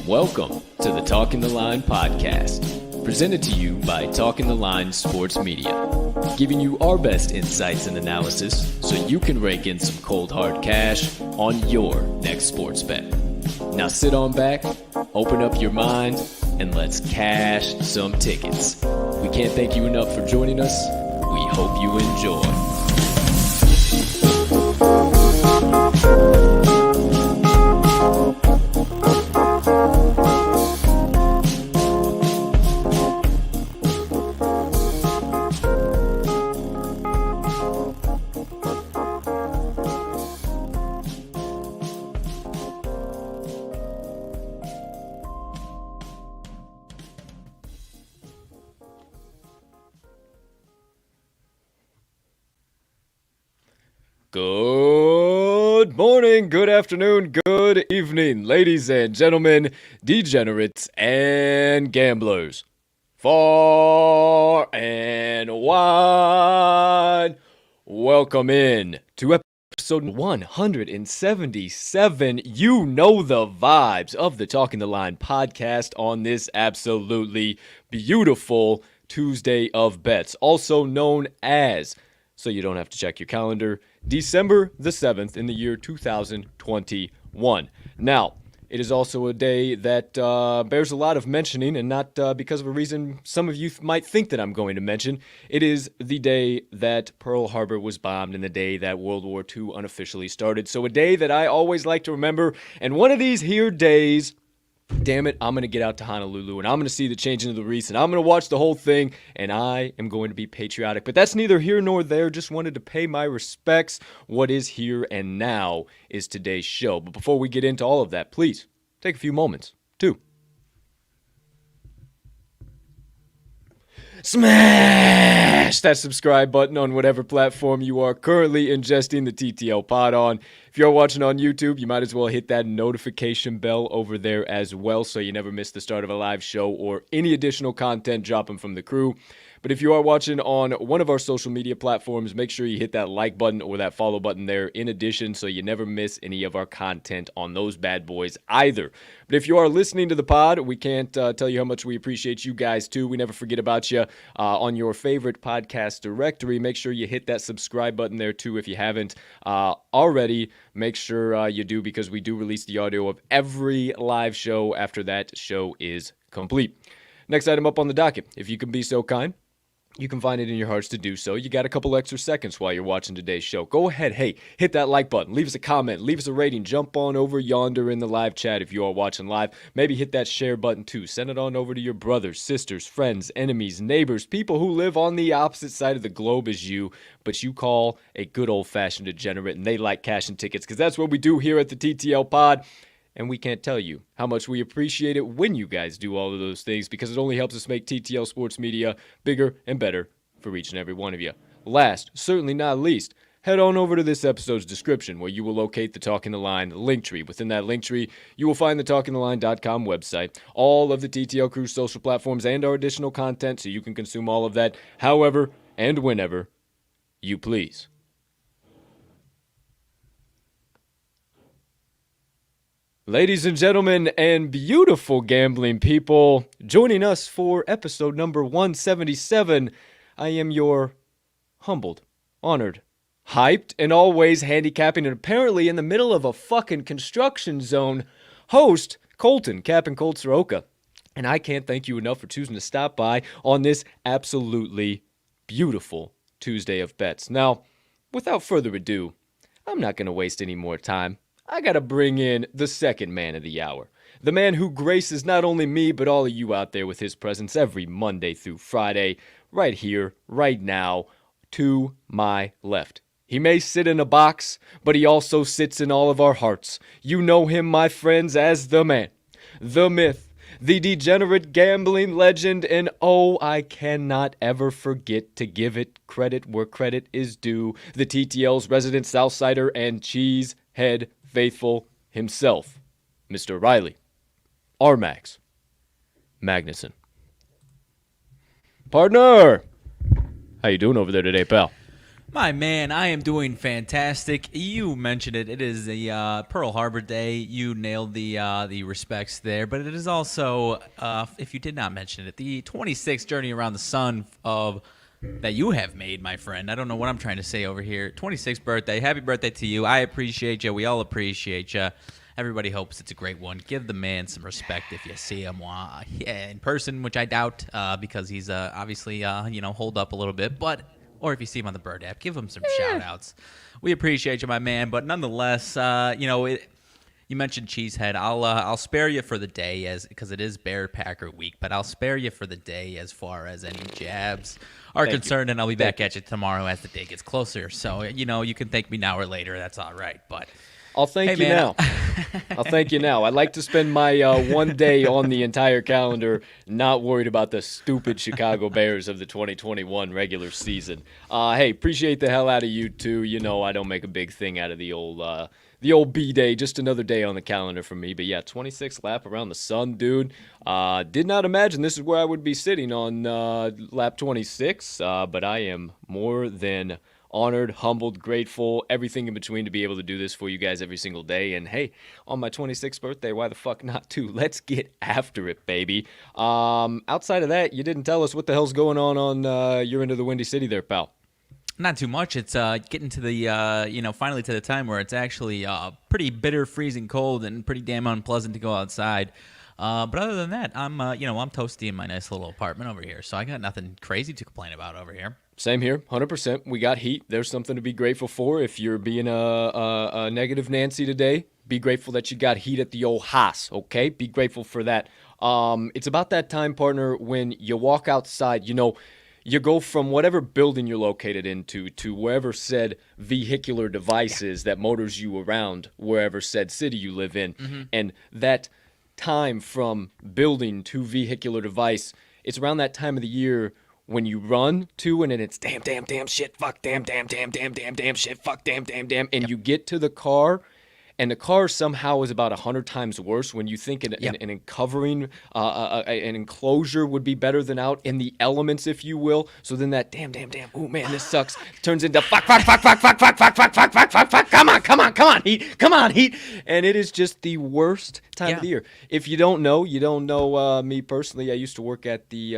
Welcome to the Talking the Line podcast, presented to you by Talking the Line Sports Media, giving you our best insights and analysis so you can rake in some cold hard cash on your next sports bet. Now sit on back, open up your mind, and let's cash some tickets. We can't thank you enough for joining us. We hope you enjoy. Good morning, good afternoon, good evening, ladies and gentlemen, degenerates and gamblers, far and wide. Welcome in to episode 177. You know the vibes of the Talking the Line podcast on this absolutely beautiful Tuesday of Bets, also known as, so you don't have to check your calendar, December the 7th in the year 2021. Now, it is also a day that bears a lot of mentioning, and not because of a reason some of you might think that I'm going to mention. It is the day that Pearl Harbor was bombed and the day that World War II unofficially started. So a day that I always like to remember, and one of these here days, damn it, I'm going to get out to Honolulu, and I'm going to see the changing of the wreaths, and I'm going to watch the whole thing, and I am going to be patriotic. But that's neither here nor there. Just wanted to pay my respects. What is here and now is today's show. But before we get into all of that, please take a few moments to smash that subscribe button on whatever platform you are currently ingesting the TTL Pod on. If you're watching on YouTube, you might as well hit that notification bell over there as well so you never miss the start of a live show or any additional content dropping from the crew. But if you are watching on one of our social media platforms, make sure you hit that like button or that follow button there in addition so you never miss any of our content on those bad boys either. But if you are listening to the pod, we can't tell you how much we appreciate you guys too. We never forget about you on your favorite podcast directory. Make sure you hit that subscribe button there too if you haven't already. Make sure you do, because we do release the audio of every live show after that show is complete. Next item up on the docket, if you can be so kind, you can find it in your hearts to do so. You got a couple extra seconds while you're watching today's show. Go ahead, hey, hit that like button, leave us a comment, leave us a rating, jump on over yonder in the live chat if you are watching live. Maybe hit that share button too. Send it on over to your brothers, sisters, friends, enemies, neighbors, people who live on the opposite side of the globe as you, but you call a good old-fashioned degenerate, and they like cashing tickets, because that's what we do here at the TTL Pod. And we can't tell you how much we appreciate it when you guys do all of those things, because it only helps us make TTL Sports Media bigger and better for each and every one of you. Last, certainly not least, head on over to this episode's description where you will locate the Talking the Line link tree. Within that link tree, you will find the TalkingTheLine.com website, all of the TTL Crew's social platforms, and our additional content, so you can consume all of that however and whenever you please. Ladies and gentlemen, and beautiful gambling people, joining us for episode number 177, I am your humbled, honored, hyped, and always handicapping, and apparently in the middle of a fucking construction zone, host, Colton, Cap'n Colt Soroka. And I can't thank you enough for choosing to stop by on this absolutely beautiful Tuesday of Bets. Now, without further ado, I'm not going to waste any more time. I gotta bring in the second man of the hour. The man who graces not only me, but all of you out there with his presence every Monday through Friday, right here, right now, to my left. He may sit in a box, but he also sits in all of our hearts. You know him, my friends, as the man, the myth, the degenerate gambling legend, and oh, I cannot ever forget to give it credit where credit is due, the TTL's resident Southsider and cheesehead faithful himself, Mr. Riley RMags Magnuson. Partner, how you doing over there today, pal? My man, I am doing fantastic. You mentioned it. It is the Pearl Harbor Day. You nailed the respects there. But it is also, if you did not mention it, the 26th journey around the sun of that you have made, my friend. I don't know what I'm trying to say over here. 26th birthday. Happy birthday to you. I appreciate you. We all appreciate you. Everybody hopes it's a great one. Give the man some respect if you see him in person, which I doubt because he's obviously, holed up a little bit. Or if you see him on the Bird app, give him some shout-outs. We appreciate you, my man. But nonetheless, you mentioned Cheesehead. I'll spare you for the day because it is Bear Packer week, but I'll spare you for the day as far as any jabs are concerned, and I'll be back at you tomorrow as the day gets closer. So, you can thank me now or later. That's all right. But I'll thank you now. I'll thank you now. I'd like to spend my one day on the entire calendar not worried about the stupid Chicago Bears of the 2021 regular season. Hey, appreciate the hell out of you, too. I don't make a big thing out of the old B-Day, just another day on the calendar for me. But yeah, 26th lap around the sun, dude. Did not imagine this is where I would be sitting on lap 26, but I am more than honored, humbled, grateful, everything in between to be able to do this for you guys every single day. And hey, on my 26th birthday, why the fuck not too? Let's get after it, baby. Outside of that, you didn't tell us what the hell's going on your end of the Windy City there, pal. Not too much. It's getting to the, finally to the time where it's actually pretty bitter, freezing cold and pretty damn unpleasant to go outside. But other than that, I'm toasty in my nice little apartment over here. So I got nothing crazy to complain about over here. Same here, 100%. We got heat. There's something to be grateful for. If you're being a negative Nancy today, be grateful that you got heat at the old house, okay? Be grateful for that. It's about that time, partner, when you walk outside, you go from whatever building you're located into to wherever said vehicular device is that motors you around wherever said city you live in. Mm-hmm. And that time from building to vehicular device, it's around that time of the year when you run to and then it's damn, shit, fuck, damn, shit, fuck, damn, and you get to the car, and the car somehow is about 100 times worse when you think an covering, an enclosure would be better than out in the elements, if you will. So then that damn, oh man, this sucks, turns into fuck, come on, heat, and it is just the worst time of the year. If you don't know me personally. I used to work at the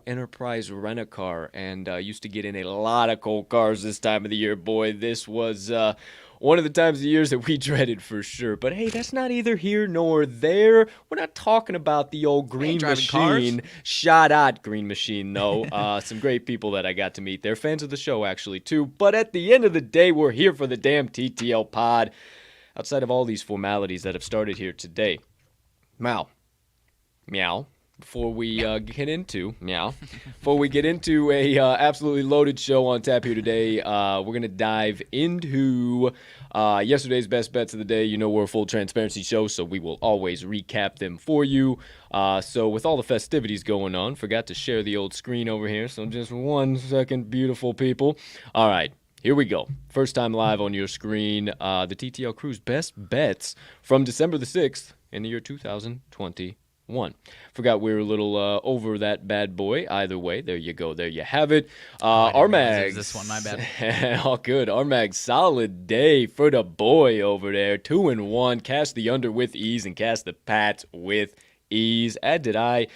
Enterprise Rent-A-Car, and used to get in a lot of cold cars this time of the year. Boy, this was one of the times of years that we dreaded for sure. But hey, that's not either here nor there. We're not talking about the old green machine. Cars. Shot at green machine, though. Some great people that I got to meet. They're fans of the show, actually, too. But at the end of the day, we're here for the damn TTL pod. Outside of all these formalities that have started here today. Meow. Before we get into a absolutely loaded show on tap here today, we're going to dive into yesterday's best bets of the day. You know we're a full transparency show, so we will always recap them for you. So with all the festivities going on, forgot to share the old screen over here, so just 1 second, beautiful people. All right. Here we go. First time live on your screen, the TTL Crew's best bets from December the 6th in the year 2021. Forgot we were a little over that bad boy. Either way, there you go. There you have it. RMags. This one, my bad. All good. RMags, solid day for the boy over there. 2-1. Cast the under with ease and cast the Pats with ease. As did I.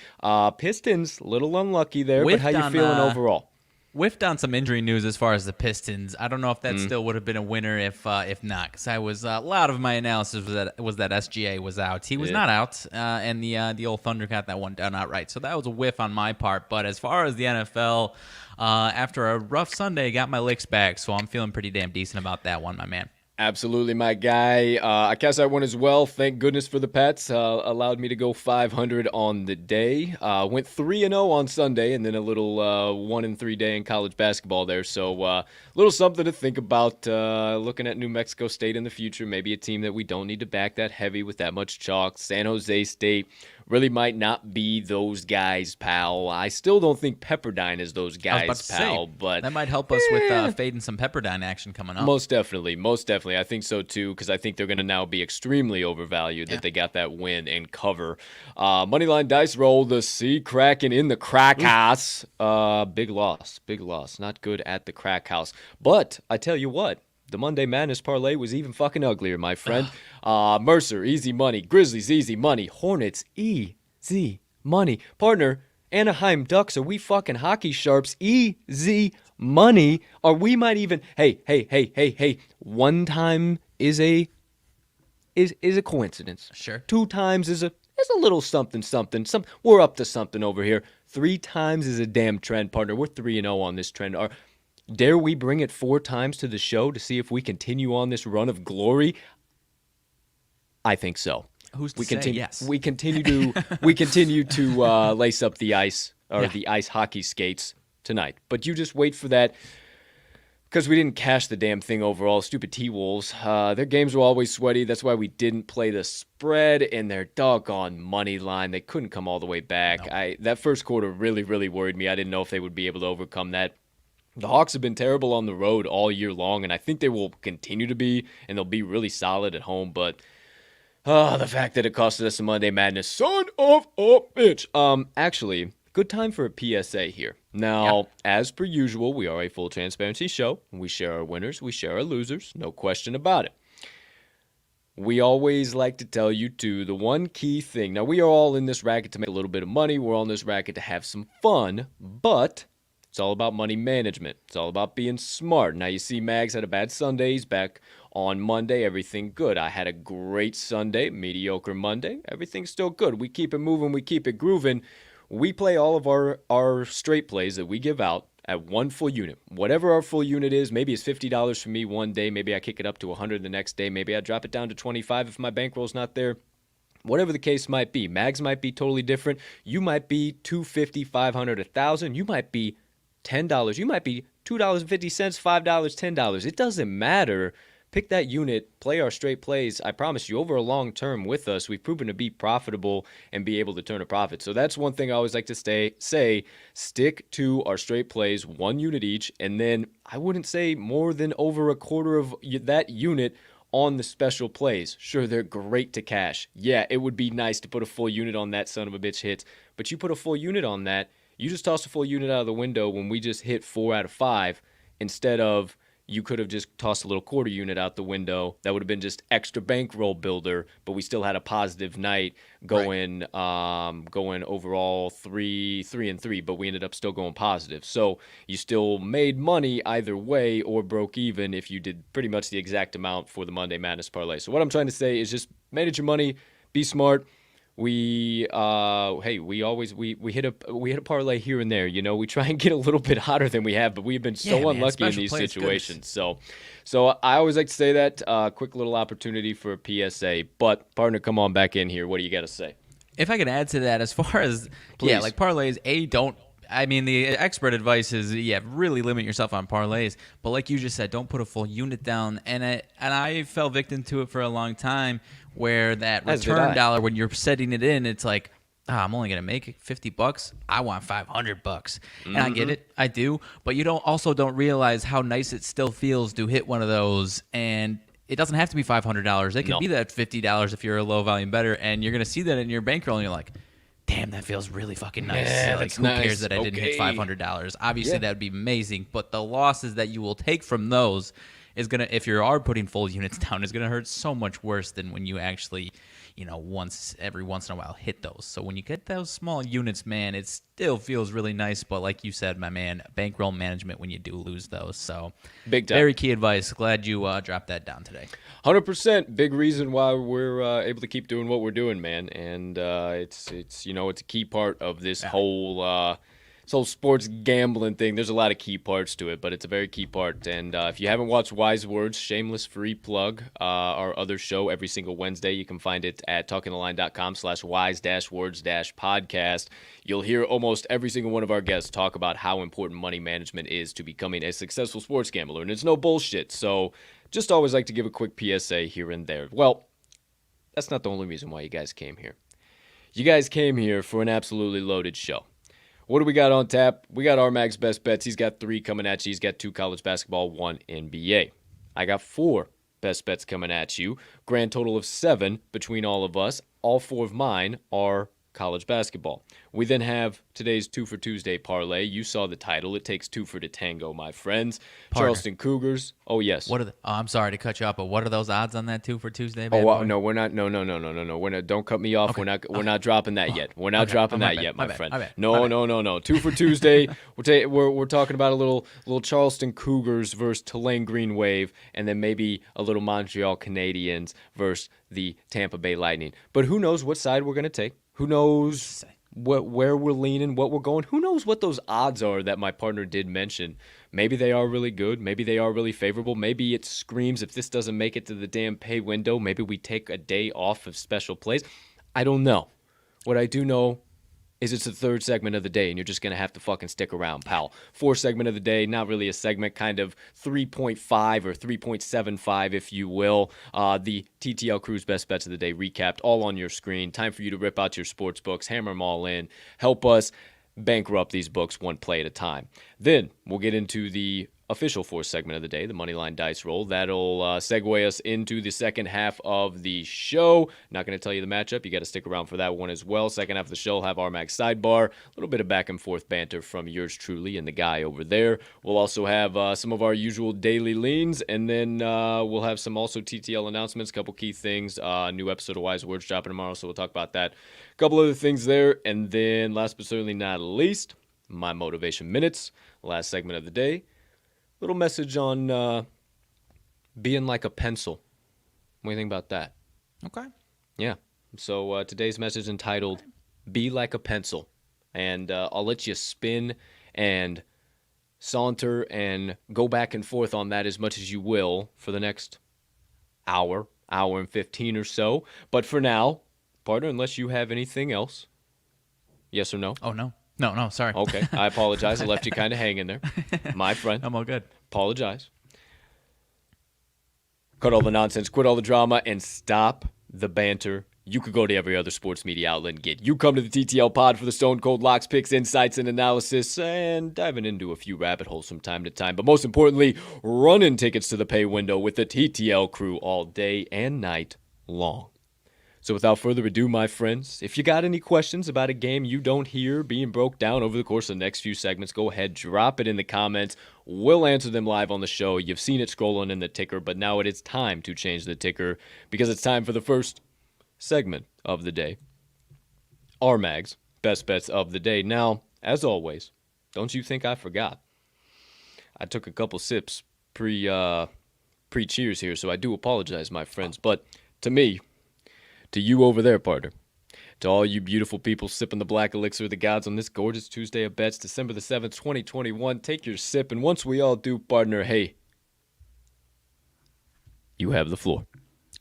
Pistons, little unlucky there, but how you feeling overall? Whiffed on some injury news as far as the Pistons. I don't know if that still would have been a winner if not, because I was a lot of my analysis was that SGA was out. He was not out, and the old Thunder got that one done outright. So that was a whiff on my part. But as far as the NFL, after a rough Sunday, got my licks back, so I'm feeling pretty damn decent about that one, my man. Absolutely, my guy. I cast that one as well. Thank goodness for the Pats. Allowed me to go 500 on the day. Went 3-0 on Sunday, and then a little 1-3 day in college basketball there. So a little something to think about looking at New Mexico State in the future. Maybe a team that we don't need to back that heavy with that much chalk. San Jose State really might not be those guys, pal. I still don't think Pepperdine is those guys, pal. But that might help us with fading some Pepperdine action coming up. Most definitely. I think so, too, because I think they're going to now be extremely overvalued that they got that win and cover. Moneyline Dice roll, the Sea Kraken in the crack house. Big loss. Not good at the crack house. But I tell you what. The Monday Madness parlay was even fucking uglier, my friend. Mercer, easy money. Grizzlies, easy money. Hornets, easy money. Partner, Anaheim Ducks, are we fucking hockey sharps? Easy money. Or we might even, hey. 1 time is a coincidence. Sure. 2 times is a little something. We're up to something over here. 3 times is a damn trend, partner. We're 3-0 on this trend. Dare we bring it 4 times to the show to see if we continue on this run of glory? I think so. Who's to say yes? We continue to lace up the ice the ice hockey skates tonight. But you just wait for that because we didn't cash the damn thing overall. Stupid T-Wolves. Their games were always sweaty. That's why we didn't play the spread and their doggone money line. They couldn't come all the way back. No. That first quarter really, really worried me. I didn't know if they would be able to overcome that. The Hawks have been terrible on the road all year long, and I think they will continue to be, and they'll be really solid at home. But the fact that it costed us a Monday Madness, son of a bitch. Actually, good time for a PSA here. Now, as per usual, we are a full transparency show. We share our winners, we share our losers, no question about it. We always like to tell you, too, the one key thing. Now, we are all in this racket to make a little bit of money. We're all in this racket to have some fun, but it's all about money management. It's all about being smart. Now, you see Mags had a bad Sunday. He's back on Monday. Everything good. I had a great Sunday, mediocre Monday. Everything's still good. We keep it moving. We keep it grooving. We play all of our straight plays that we give out at one full unit. Whatever our full unit is, maybe it's $50 for me one day. Maybe I kick it up to $100 the next day. Maybe I drop it down to $25 if my bankroll's not there. Whatever the case might be. Mags might be totally different. You might be $250, $500, $1,000. You might be $10. You might be $2.50, $5, $10. It doesn't matter. Pick that unit, play our straight plays. I promise you, over a long term with us, we've proven to be profitable and be able to turn a profit. So that's one thing I always like to say, stick to our straight plays, 1 unit each, and then I wouldn't say more than over a quarter of that unit on the special plays. Sure, they're great to cash. Yeah, it would be nice to put a full unit on that son of a bitch hits, but you put a full unit on that, you just toss a full unit out of the window when we just hit 4 out of 5 instead of you could have just tossed a little quarter unit out the window. That would have been just extra bankroll builder, but we still had a positive night going going overall 3-3, but we ended up still going positive. So you still made money either way or broke even if you did pretty much the exact amount for the Monday Madness parlay. So what I'm trying to say is just manage your money, be smart. We we hit a parlay here and there. We try and get a little bit hotter than we have, but we've been so unlucky in these situations. So I always like to say that quick little opportunity for a PSA. But partner, come on back in here. What do you got to say? If I could add to that, as far as like parlays, the expert advice is really limit yourself on parlays. But like you just said, don't put a full unit down. And I fell victim to it for a long time, where that return dollar, when you're setting it in, it's like, I'm only gonna make it $50. I want $500, and I get it, I do. But you don't realize how nice it still feels to hit one of those, and it doesn't have to be $500. It could be that $50 if you're a low volume bettor, and you're gonna see that in your bankroll, and you're like, damn, that feels really fucking nice. Yeah, like, who cares that I didn't hit $500? Obviously, that would be amazing, but the losses that you will take from those is gonna, if you are putting full units down, is gonna hurt so much worse than when you actually, every once in a while hit those. So when you get those small units, man, it still feels really nice. But like you said, my man, bankroll management when you do lose those. So big time. Very key advice. Glad you dropped that down today. 100%. Big reason why we're able to keep doing what we're doing, man. And it's a key part of this whole sports gambling thing. There's a lot of key parts to it, but it's a very key part. And if you haven't watched Wise Words, shameless free plug, our other show every single Wednesday, you can find it at talkingtheline.com/wise-words-podcast. You'll hear almost every single one of our guests talk about how important money management is to becoming a successful sports gambler. And it's no bullshit. So just always like to give a quick PSA here and there. Well, that's not the only reason why you guys came here. You guys came here for an absolutely loaded show. What do we got on tap? We got RMags Best Bets. He's got 3 coming at you. He's got 2 college basketball, 1 NBA. I got 4 best bets coming at you. Grand total of 7 between all of us. All 4 of mine are college basketball. We then have today's Twofer Tuesday Parlay. You saw the title. It takes 2 for the Tango, my friends. Partner. Charleston Cougars. Oh, yes. I'm sorry to cut you off, but what are those odds on that Twofer Tuesday? No, we're not. No. We're not, don't cut me off. Okay. We're not dropping that yet. We're not dropping that yet, my friend. No. Twofer Tuesday. We're talking about a little Charleston Cougars versus Tulane Green Wave, and then maybe a little Montreal Canadiens versus the Tampa Bay Lightning. But who knows what side we're gonna take? Who knows where we're leaning, what we're going? Who knows what those odds are that my partner did mention? Maybe they are really good. Maybe they are really favorable. Maybe it screams if this doesn't make it to the damn pay window, maybe we take a day off of special plays. I don't know. What I do know is it's the 3rd segment of the day, and you're just going to have to fucking stick around, pal. 4th segment of the day, not really a segment, kind of 3.5 or 3.75, if you will. The TTL Crew's Best Bets of the Day recapped, all on your screen. Time for you to rip out your sports books, hammer them all in, help us bankrupt these books one play at a time. Then we'll get into the official 4th segment of the day, the Moneyline Dice roll. That'll segue us into the second half of the show. Not going to tell you the matchup. You got to stick around for that one as well. Second half of the show will have RMags Sidebar. A little bit of back and forth banter from yours truly and the guy over there. We'll also have some of our usual daily leans, and then we'll have some also TTL announcements, a couple key things. New episode of Wise Words dropping tomorrow, so we'll talk about that. A couple other things there, and then last but certainly not least, my motivation minutes. Last segment of the day. Little message on being like a pencil. What do you think about that? Okay. Yeah. So today's message entitled, Be Like a Pencil. And I'll let you spin and saunter and go back and forth on that as much as you will for the next hour and 15 or so. But for now, partner, unless you have anything else. Yes or no? Oh, no. No, sorry. Okay, I apologize. I left you kind of hanging there. My friend. I'm all good. Apologize. Cut all the nonsense, quit all the drama, and stop the banter. You could go to every other sports media outlet and get. You come to the TTL Pod for the Stone Cold Locks, Picks, Insights, and Analysis, and diving into a few rabbit holes from time to time. But most importantly, running tickets to the pay window with the TTL crew all day and night long. So without further ado, my friends, if you got any questions about a game you don't hear being broke down over the course of the next few segments, go ahead, drop it in the comments. We'll answer them live on the show. You've seen it scrolling in the ticker, but now it is time to change the ticker because it's time for the first segment of the day. RMags, best bets of the day. Now, as always, don't you think I forgot? I took a couple sips pre-cheers here, so I do apologize, my friends. But to me, to you over there, partner, to all you beautiful people sipping the black elixir of the gods on this gorgeous Tuesday of bets, December the 7th, 2021, take your sip, and once we all do, partner, hey, you have the floor.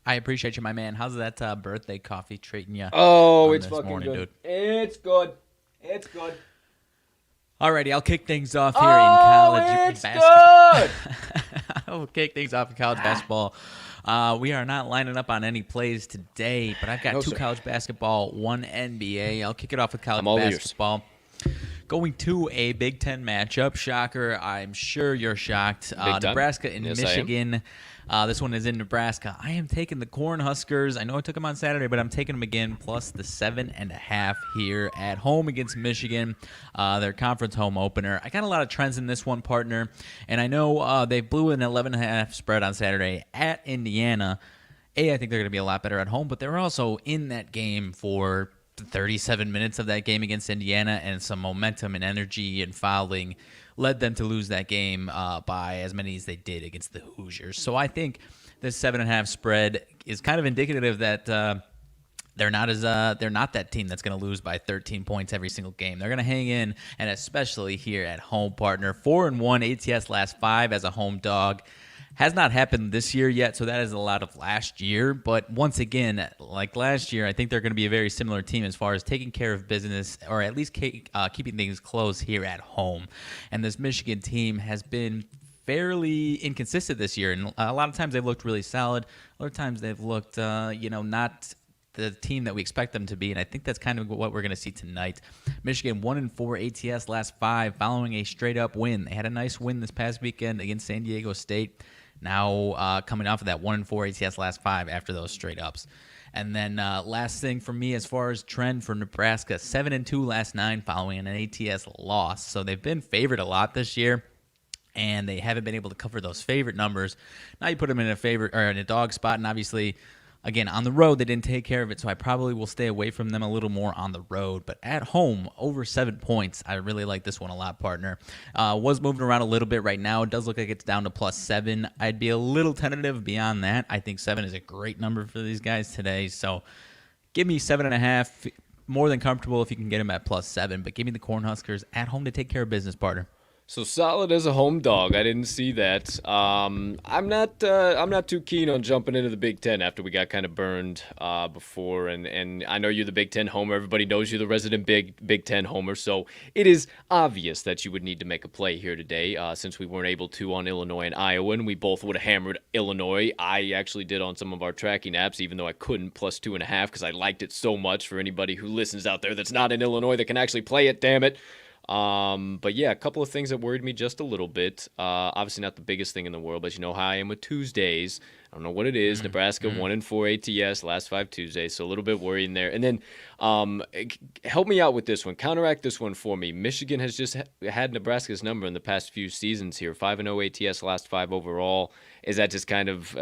I appreciate you, my man. How's that birthday coffee treating you? Oh, it's fucking morning, good. Dude? It's good. It's good. Alrighty, I'll kick things off here in college basketball. I'll kick things off in college basketball. We are not lining up on any plays today, but I've got two college basketball, one NBA. I'll kick it off with college basketball. Going to a Big Ten matchup. Shocker. I'm sure you're shocked. Nebraska and Michigan. This one is in Nebraska. I am taking the Cornhuskers. I know I took them on Saturday, but I'm taking them again, plus the 7.5 here at home against Michigan, their conference home opener. I got a lot of trends in this one, partner, and I know they blew an 11.5 spread on Saturday at Indiana. I think they're going to be a lot better at home, but they're also in that game for 37 minutes of that game against Indiana, and some momentum and energy and fouling led them to lose that game by as many as they did against the Hoosiers. So I think this 7.5 spread is kind of indicative that they're not that team that's going to lose by 13 points every single game. They're going to hang in, and especially here at home, partner. 4-1 ATS last 5 as a home dog. Has not happened this year yet, so that is a lot of last year. But once again, like last year, I think they're going to be a very similar team as far as taking care of business, or at least keeping things close here at home. And this Michigan team has been fairly inconsistent this year, and a lot of times they've looked really solid. Other times they've looked, not the team that we expect them to be, and I think that's kind of what we're going to see tonight. Michigan 1-4 ATS last 5, following a straight-up win. They had a nice win this past weekend against San Diego State. Now coming off of that 1-4 ATS last 5 after those straight-ups. And then last thing for me as far as trend for Nebraska, 7-2 last 9 following an ATS loss. So they've been favored a lot this year, and they haven't been able to cover those favorite numbers. Now you put them in a favorite or in a dog spot, and obviously, again, on the road, they didn't take care of it, so I probably will stay away from them a little more on the road. But at home, over 7 points, I really like this one a lot, partner. Was moving around a little bit right now. It does look like it's down to plus 7. I'd be a little tentative beyond that. I think 7 is a great number for these guys today. So give me 7.5. More than comfortable if you can get them at plus 7. But give me the Cornhuskers at home to take care of business, partner. So solid as a home dog. I didn't see that. I'm not too keen on jumping into the Big Ten after we got kind of burned before. And I know you're the Big Ten homer. Everybody knows you're the resident Big Ten homer. So it is obvious that you would need to make a play here today, since we weren't able to on Illinois and Iowa, and we both would have hammered Illinois. I actually did on some of our tracking apps, even though I couldn't, plus 2.5, because I liked it so much. For anybody who listens out there that's not in Illinois that can actually play it, damn it. But yeah, a couple of things that worried me just a little bit. Obviously not the biggest thing in the world, but you know how I am with Tuesdays. I don't know what it is. Nebraska 1-4 ATS last 5 Tuesdays, so a little bit worrying there. And then help me out with this one. Counteract this one for me. Michigan has just had Nebraska's number in the past few seasons here. 5-0 ATS last 5 overall. Is that just kind of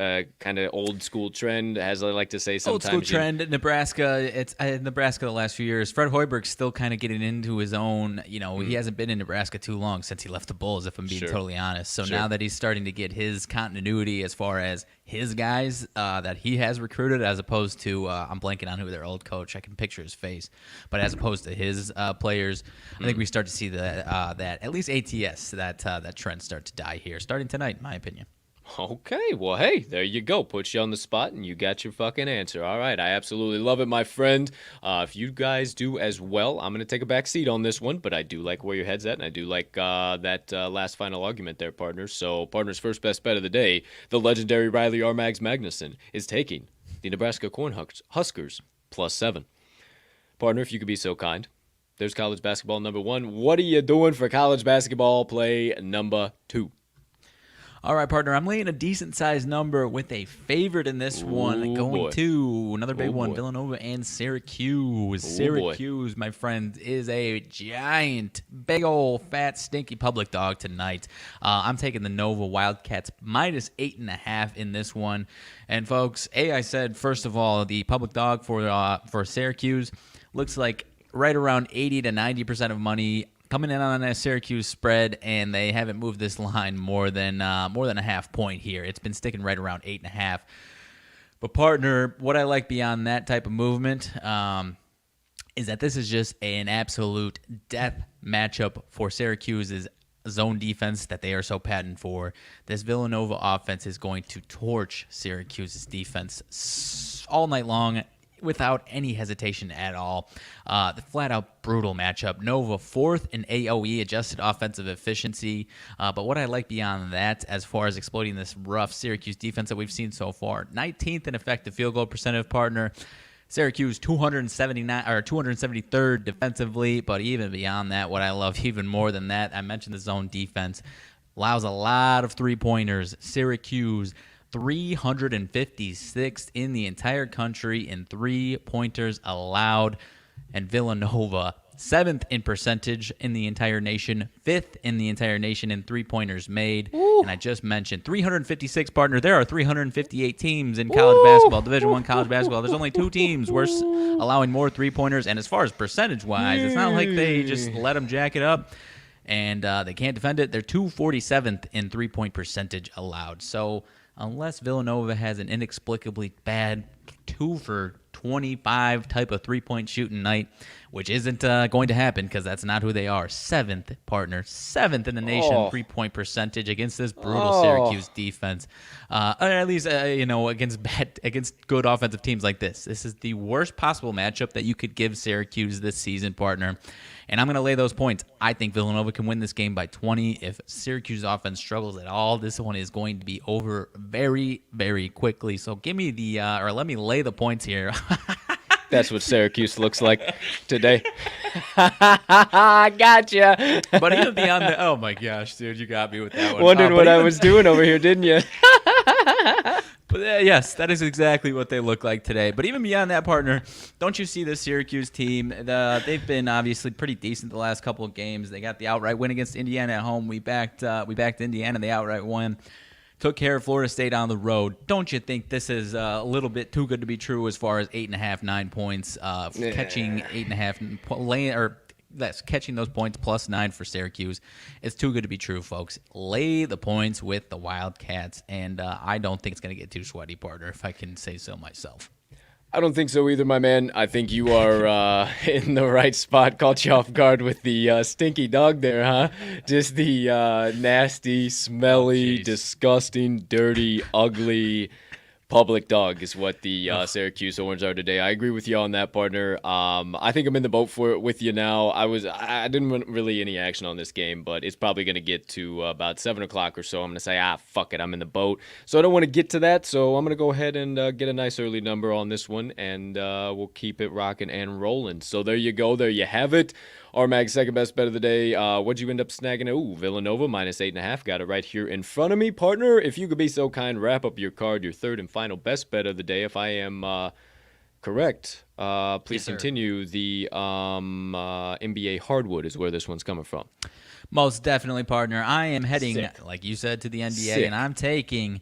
old school trend, as I like to say sometimes? Old school trend. Nebraska. It's Nebraska the last few years. Fred Hoiberg's still kind of getting into his own. He hasn't been in Nebraska too long since he left the Bulls, if I'm being totally honest. So now that he's starting to get his continuity as far as his guys that he has recruited, as opposed to I'm blanking on who their old coach. I can picture his face, but as opposed to his players, I think we start to see that at least ATS that trend start to die here, starting tonight, in my opinion. Okay, well, hey, there you go. Put you on the spot, and you got your fucking answer. All right, I absolutely love it, my friend. If you guys do as well, I'm going to take a back seat on this one, but I do like where your head's at, and I do like that last final argument there, partners. So, partner's first best bet of the day, the legendary Riley RMags Magnuson is taking the Nebraska Cornhuskers plus 7. Partner, if you could be so kind, there's college basketball number 1. What are you doing for college basketball play number 2? All right, partner, I'm laying a decent-sized number with a favorite in this one, going to another big one, Villanova and Syracuse. Syracuse, my friend, is a giant, big old, fat, stinky public dog tonight. I'm taking the Nova Wildcats minus 8.5 in this one. And, folks, I said, first of all, the public dog for Syracuse looks like right around 80 to 90% of money coming in on a Syracuse spread, and they haven't moved this line more than a half point here. It's been sticking right around 8.5. But partner, what I like beyond that type of movement is that this is just an absolute death matchup for Syracuse's zone defense that they are so patent for. This Villanova offense is going to torch Syracuse's defense all night long, without any hesitation at all. The flat-out brutal matchup. Nova, 4th in AOE, adjusted offensive efficiency. But what I like beyond that, as far as exploiting this rough Syracuse defense that we've seen so far, 19th in effective field goal percentage, partner. Syracuse, 273rd defensively. But even beyond that, what I love even more than that, I mentioned the zone defense, allows a lot of three-pointers. Syracuse, 356th in the entire country in three-pointers allowed. And Villanova, 7th in percentage in the entire nation, 5th in the entire nation in three-pointers made. Ooh. And I just mentioned 356, partner. There are 358 teams in college basketball, Division I college basketball. There's only 2 teams allowing more three-pointers. And as far as percentage-wise, it's not like they just let them jack it up and they can't defend it. They're 247th in three-point percentage allowed. So unless Villanova has an inexplicably bad 2 for 25 type of three-point shooting night, which isn't going to happen because that's not who they are. 7th, partner. 7th in the nation three-point percentage against this brutal Syracuse defense. Or at least, against good offensive teams like this. This is the worst possible matchup that you could give Syracuse this season, partner. And I'm going to lay those points. I think Villanova can win this game by 20. If Syracuse offense struggles at all, this one is going to be over very, very quickly. So give me let me lay the points here. That's what Syracuse looks like today. Gotcha. But even beyond that, oh my gosh, dude, you got me with that one. Wondered what I was doing over here, didn't you? But yes, that is exactly what they look like today. But even beyond that, partner, don't you see the Syracuse team? They've been obviously pretty decent the last couple of games. They got the outright win against Indiana at home. We backed Indiana. They outright won. Took care of Florida State on the road. Don't you think this is a little bit too good to be true as far as 8.5, 9 points, catching 8.5, catching those points plus 9 for Syracuse? It's too good to be true, folks. Lay the points with the Wildcats, and I don't think it's going to get too sweaty, partner, if I can say so myself. I don't think so either, my man. I think you are in the right spot. Caught you off guard with the stinky dog there, huh? Just the nasty, smelly, disgusting, dirty, ugly public dog is what the Syracuse Orange are today. I agree with you on that, partner. I think I'm in the boat with you now. I didn't want really any action on this game, but it's probably going to get to about 7 o'clock or so. I'm going to say, fuck it, I'm in the boat. So I don't want to get to that, so I'm going to go ahead and get a nice early number on this one, and we'll keep it rocking and rolling. So there you go. There you have it. RMags second best bet of the day. What'd you end up snagging? Ooh, Villanova minus 8.5. Got it right here in front of me, partner. If you could be so kind, wrap up your card, your third and final best bet of the day. If I am correct, please continue. The NBA hardwood is where this one's coming from. Most definitely, partner. I am heading, like you said, to the NBA, and I'm taking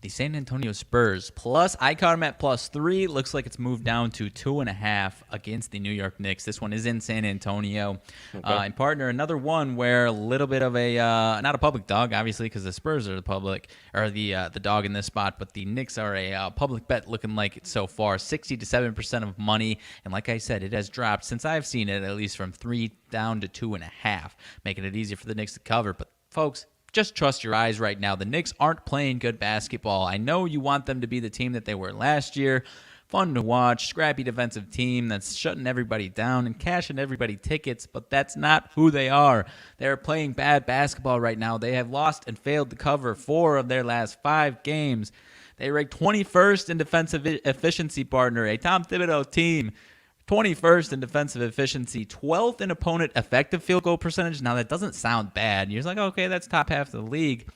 the San Antonio Spurs. Plus, I caught them at plus 3. Looks like it's moved down to 2.5 against the New York Knicks. This one is in San Antonio. Okay. And partner, another one where a little bit of a not a public dog, obviously, because the Spurs are the public or the dog in this spot, but the Knicks are a public bet, looking like it so far 60 to 7% of money. And like I said, it has dropped since I've seen it, at least from 3 down to 2.5, making it easier for the Knicks to cover. But folks, just trust your eyes right now. The Knicks aren't playing good basketball. I know you want them to be the team that they were last year. Fun to watch, scrappy defensive team that's shutting everybody down and cashing everybody tickets, but that's not who they are. They're playing bad basketball right now. They have lost and failed to cover 4 of their last 5 games. They ranked 21st in defensive efficiency, partner, a Tom Thibodeau team. 21st in defensive efficiency, 12th in opponent effective field goal percentage. Now, that doesn't sound bad. You're just like, okay, that's top half of the league.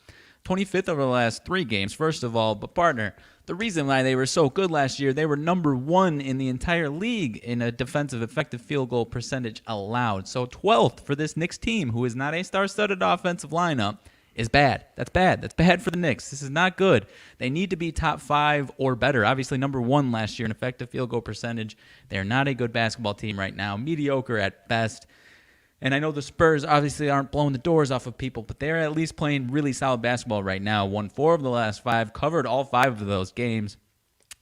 25th over the last 3 games, first of all. But, partner, the reason why they were so good last year, they were number 1 in the entire league in a defensive effective field goal percentage allowed. So 12th for this Knicks team, who is not a star-studded offensive lineup, is bad. That's bad. That's bad for the Knicks. This is not good. They need to be top 5 or better. Obviously, number 1 last year in effective field goal percentage. They're not a good basketball team right now. Mediocre at best. And I know the Spurs obviously aren't blowing the doors off of people, but they're at least playing really solid basketball right now. Won 4 of the last 5, covered all 5 of those games.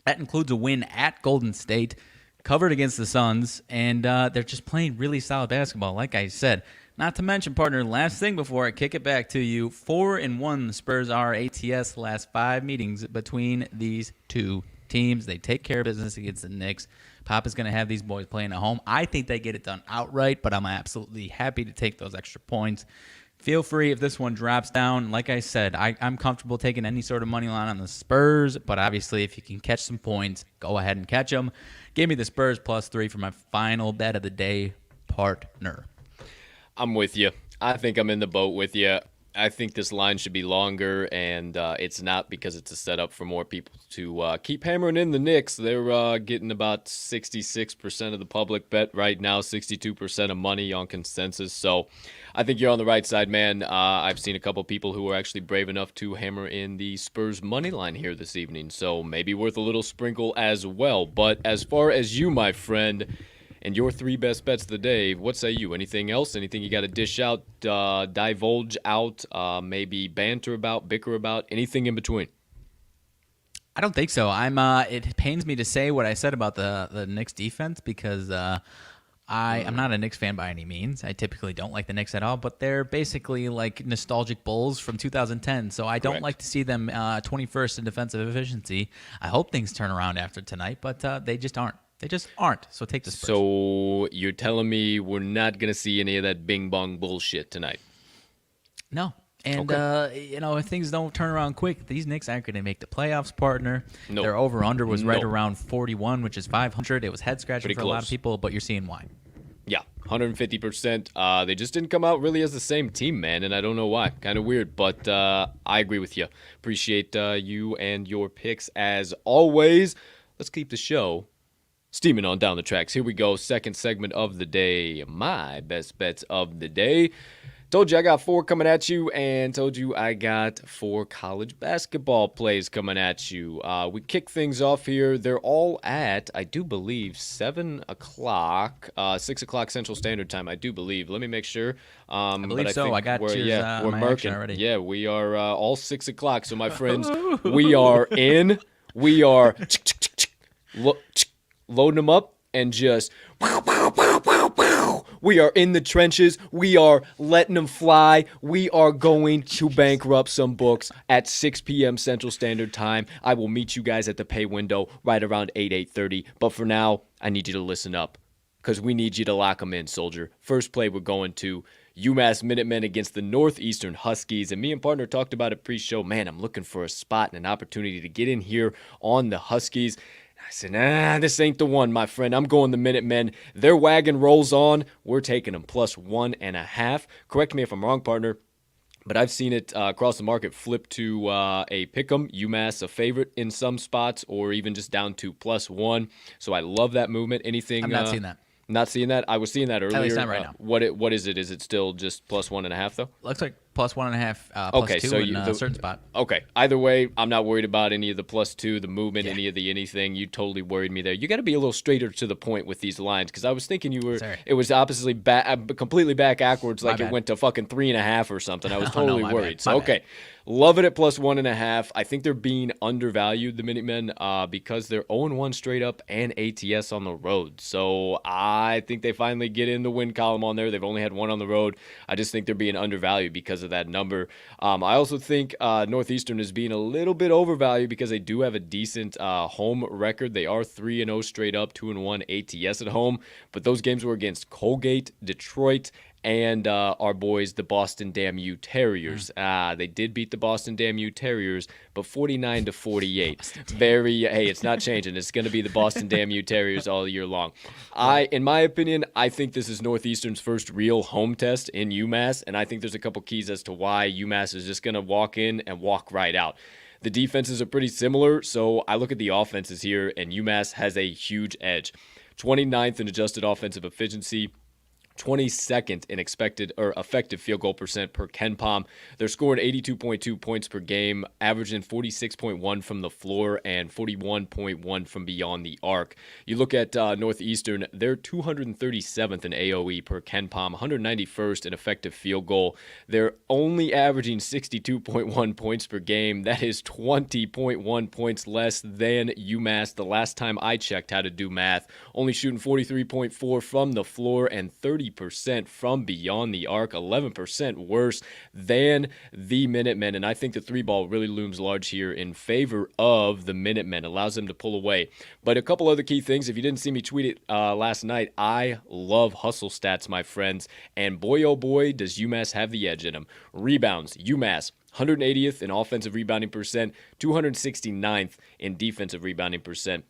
That includes a win at Golden State, covered against the Suns, and they're just playing really solid basketball, like I said. Not to mention, partner, last thing before I kick it back to you, 4-1 the Spurs are ATS last 5 meetings between these two teams. They take care of business against the Knicks. Pop is going to have these boys playing at home. I think they get it done outright, but I'm absolutely happy to take those extra points. Feel free if this one drops down. Like I said, I'm comfortable taking any sort of money line on the Spurs, but obviously if you can catch some points, go ahead and catch them. Give me the Spurs +3 for my final bet of the day, partner. I'm with you. I think I'm in the boat with you. I think this line should be longer, and it's not because it's a setup for more people to keep hammering in the Knicks. They're getting about 66% of the public bet right now, 62% of money on consensus. So I think you're on the right side, man. I've seen a couple people who are actually brave enough to hammer in the Spurs money line here this evening, so maybe worth a little sprinkle as well. But as far as you, my friend, and your 3 best bets of the day, what say you? Anything else? Anything you got to dish out, divulge out, maybe banter about, bicker about, anything in between? I don't think so. It pains me to say what I said about the Knicks defense because I'm not a Knicks fan by any means. I typically don't like the Knicks at all, but they're basically like nostalgic Bulls from 2010. So I don't like to see them 21st in defensive efficiency. I hope things turn around after tonight, but they just aren't. They just aren't. So take the Spurs. So you're telling me we're not going to see any of that bing bong bullshit tonight? No. And, if things don't turn around quick, these Knicks aren't going to make the playoffs, partner. No. Their over-under was right around 41, which is 500. It was head-scratching for a lot of people, but you're seeing why. Yeah, 150%. They just didn't come out really as the same team, man, and I don't know why. Kind of weird, but I agree with you. Appreciate you and your picks as always. Let's keep the show steaming on down the tracks. Here we go. Second segment of the day. My best bets of the day. Told you I got 4 coming at you, and told you I got 4 college basketball plays coming at you. We kick things off here. They're all at, I do believe, 7 o'clock, 6 o'clock Central Standard Time, I do believe. Let me make sure. I believe so. I got yours on my action already. Yeah, we are all 6 o'clock. So, my friends, we are in. We are loading them up and just we are in the trenches. We are letting them fly. We are going to bankrupt some books at 6 p.m. Central Standard Time. I will meet you guys at the pay window right around 8:30. But for now, I need you to listen up because we need you to lock them in, soldier. First play, we're going to UMass Minutemen against the Northeastern Huskies. And me and partner talked about it pre-show. Man, I'm looking for a spot and an opportunity to get in here on the Huskies. I said, this ain't the one, my friend. I'm going the Minutemen. Their wagon rolls on. We're taking them +1.5. Correct me if I'm wrong, partner, but I've seen it across the market flip to a pick'em. UMass a favorite in some spots, or even just down to +1. So I love that movement. Anything? I'm not seeing that. Not seeing that? I was seeing that earlier. At least not right now. What is it? Is it still just +1.5 though? Looks like +1.5, +2 so in a certain spot. Okay. Either way, I'm not worried about any of the +2, the movement, any of the anything. You totally worried me there. You got to be a little straighter to the point with these lines because I was thinking you were. Sorry. It was oppositely completely back backwards, like it went to fucking 3.5 or something. I was totally worried. Bad. So okay. Love it at +1.5. I think they're being undervalued, the Minutemen, because they're 0-1 straight up and ATS on the road. So I think they finally get in the win column on there. They've only had 1 on the road. I just think they're being undervalued because of that number. I also think Northeastern is being a little bit overvalued because they do have a decent home record. They are 3-0 straight up, 2-1 ATS at home. But those games were against Colgate, Detroit, and our boys, the Boston Damn U Terriers. They did beat the Boston Damn U Terriers, but 49-48. Hey, it's not changing. It's going to be the Boston Damn U Terriers all year long. In my opinion, I think this is Northeastern's first real home test in UMass, and I think there's a couple keys as to why UMass is just going to walk in and walk right out. The defenses are pretty similar, so I look at the offenses here, and UMass has a huge edge. 29th in adjusted offensive efficiency, 22nd in effective field goal percent per KenPom. They're scoring 82.2 points per game, averaging 46.1 from the floor and 41.1 from beyond the arc. You look at Northeastern, they're 237th in AOE per KenPom, 191st in effective field goal. They're only averaging 62.1 points per game. That is 20.1 points less than UMass the last time I checked how to do math. Only shooting 43.4 from the floor and 30% from beyond the arc, 11% worse than the Minutemen. And I think the three ball really looms large here in favor of the Minutemen, allows them to pull away. But a couple other key things, if you didn't see me tweet it last night, I love hustle stats, my friends. And boy, oh boy, does UMass have the edge in them. Rebounds, UMass 180th in offensive rebounding percent, 269th in defensive rebounding percent.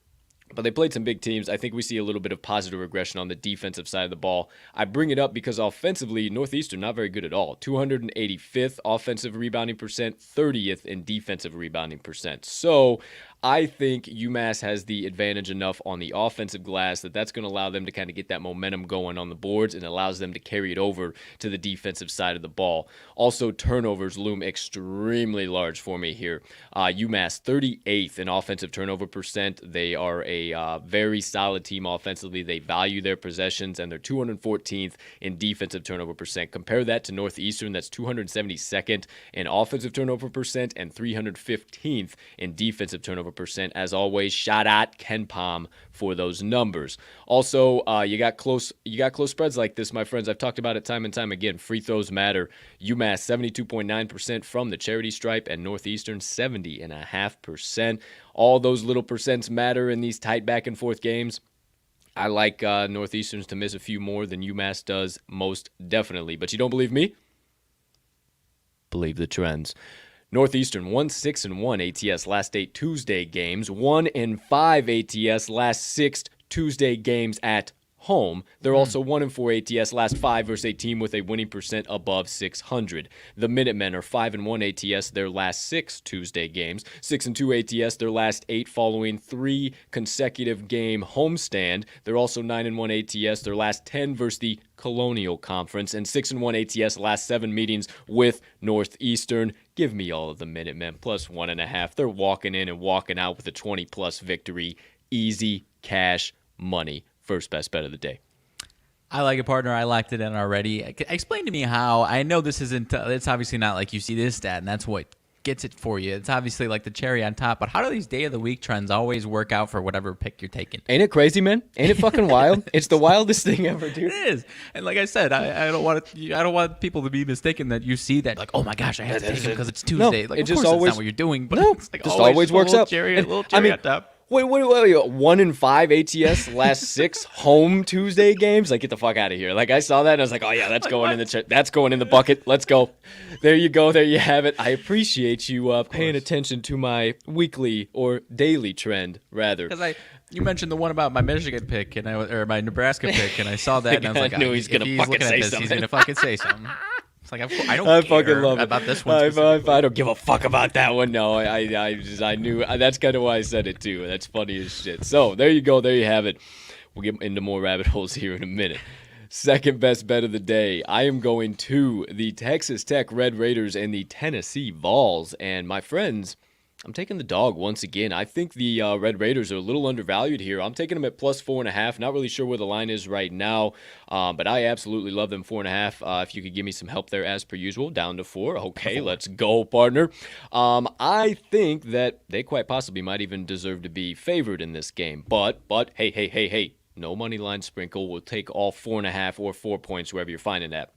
But they played some big teams. I think we see a little bit of positive regression on the defensive side of the ball. I bring it up because offensively, Northeastern not very good at all. 285th offensive rebounding percent, 30th in defensive rebounding percent. So I think UMass has the advantage enough on the offensive glass that's going to allow them to kind of get that momentum going on the boards and allows them to carry it over to the defensive side of the ball. Also, turnovers loom extremely large for me here. UMass 38th in offensive turnover percent. They are a very solid team offensively. They value their possessions, and they're 214th in defensive turnover percent. Compare that to Northeastern, that's 272nd in offensive turnover percent and 315th in defensive turnover percent. As always, shout out KenPom for those numbers. Also, you got close spreads like this, my friends. I've talked about it time and time again. Free throws matter. UMass 72.9% from the charity stripe, and Northeastern 70.5%. All those little percents matter in these tight back and forth games. I like Northeasterns to miss a few more than UMass does, most definitely. But you don't believe me? Believe the trends. Northeastern 1-6-1 ATS last 8 Tuesday games, 1-5 ATS last 6 Tuesday games at home. They're also 1-4 ATS last 5 versus a team with a winning percent above 600. The Minutemen are 5-1 ATS their last 6 Tuesday games, 6-2 ATS their last 8 following 3 consecutive game homestand. They're also 9-1 ATS their last 10 versus the Colonial Conference, and 6-1 ATS last 7 meetings with Northeastern. Give me all of the Minutemen plus 1.5. They're walking in and walking out with a 20-plus victory. Easy cash money. First best bet of the day. I like it, partner. I liked it in already. Explain to me how. I know this isn't. It's obviously not like you see this stat, and that's what gets it for you. It's obviously like the cherry on top. But how do these day of the week trends always work out for whatever pick you're taking? Ain't it crazy, man? Ain't it fucking wild? It's the wildest thing ever, dude. It is. And like I said, I don't want people to be mistaken that you see that like, oh my gosh, I have to take him because it's Tuesday. No, like, it of just course always, that's not what you're doing. But no, it's like just always works out. A little cherry on top. Wait, 1-5 ATS last 6 home Tuesday games? Like, get the fuck out of here. Like, I saw that and I was like, oh yeah, that's going in the bucket. Let's go. There you go. There you have it. I appreciate you paying attention to my weekly or daily trend, rather. Because you mentioned the one about my Michigan pick or my Nebraska pick, and I saw that and I was like, I knew he's gonna fucking say something. He's gonna fucking say something. It's like I don't I care fucking love it. about this one. I don't give a fuck about that one. No, I knew. That's kind of why I said it too. That's funny as shit. So there you go. There you have it. We'll get into more rabbit holes here in a minute. Second best bet of the day. I am going to the Texas Tech Red Raiders and the Tennessee Vols. And my friends, I'm taking the dog once again. I think the Red Raiders are a little undervalued here. I'm taking them at plus 4.5. Not really sure where the line is right now, but I absolutely love them 4.5. If you could give me some help there, as per usual, down to 4. Okay, let's go, partner. I think that they quite possibly might even deserve to be favored in this game. But hey, no money line sprinkle. We'll take all 4.5 or 4 points wherever you're finding that.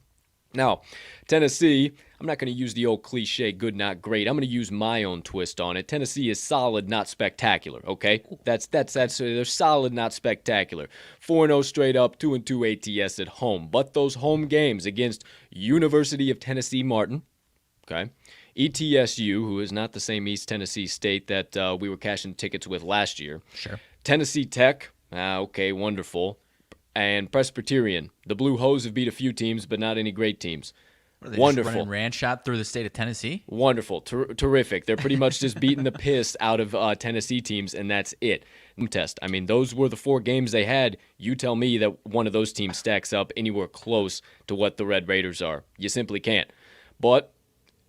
Now, Tennessee, I'm not going to use the old cliche, good, not great. I'm going to use my own twist on it. Tennessee is solid, not spectacular, okay? That's they're solid, not spectacular. 4-0 straight up, 2-2 ATS at home. But those home games against University of Tennessee Martin, okay? ETSU, who is not the same East Tennessee State that we were cashing tickets with last year. Sure. Tennessee Tech, okay, wonderful. And Presbyterian. The Blue Hose have beat a few teams, but not any great teams. What are they Wonderful. just running ran shot through the state of Tennessee? Wonderful. Terrific. They're pretty much just beating the piss out of Tennessee teams, and that's it. Test. I mean, those were the 4 games they had. You tell me that one of those teams stacks up anywhere close to what the Red Raiders are. You simply can't. But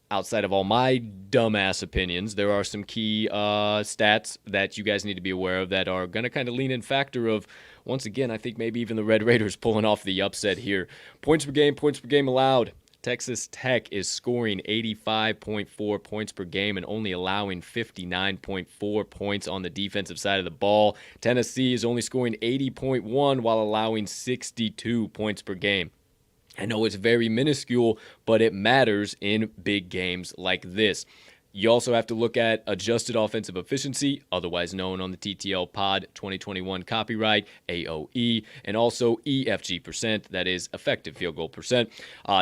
outside of all my dumbass opinions, there are some key stats that you guys need to be aware of that are going to kind of lean in factor of, once again, I think maybe even the Red Raiders pulling off the upset here. Points per game allowed. Texas Tech is scoring 85.4 points per game and only allowing 59.4 points on the defensive side of the ball. Tennessee is only scoring 80.1 while allowing 62 points per game. I know it's very minuscule, but it matters in big games like this. You also have to look at adjusted offensive efficiency, otherwise known on the TTL Pod 2021 copyright, AOE, and also EFG percent, that is effective field goal percent.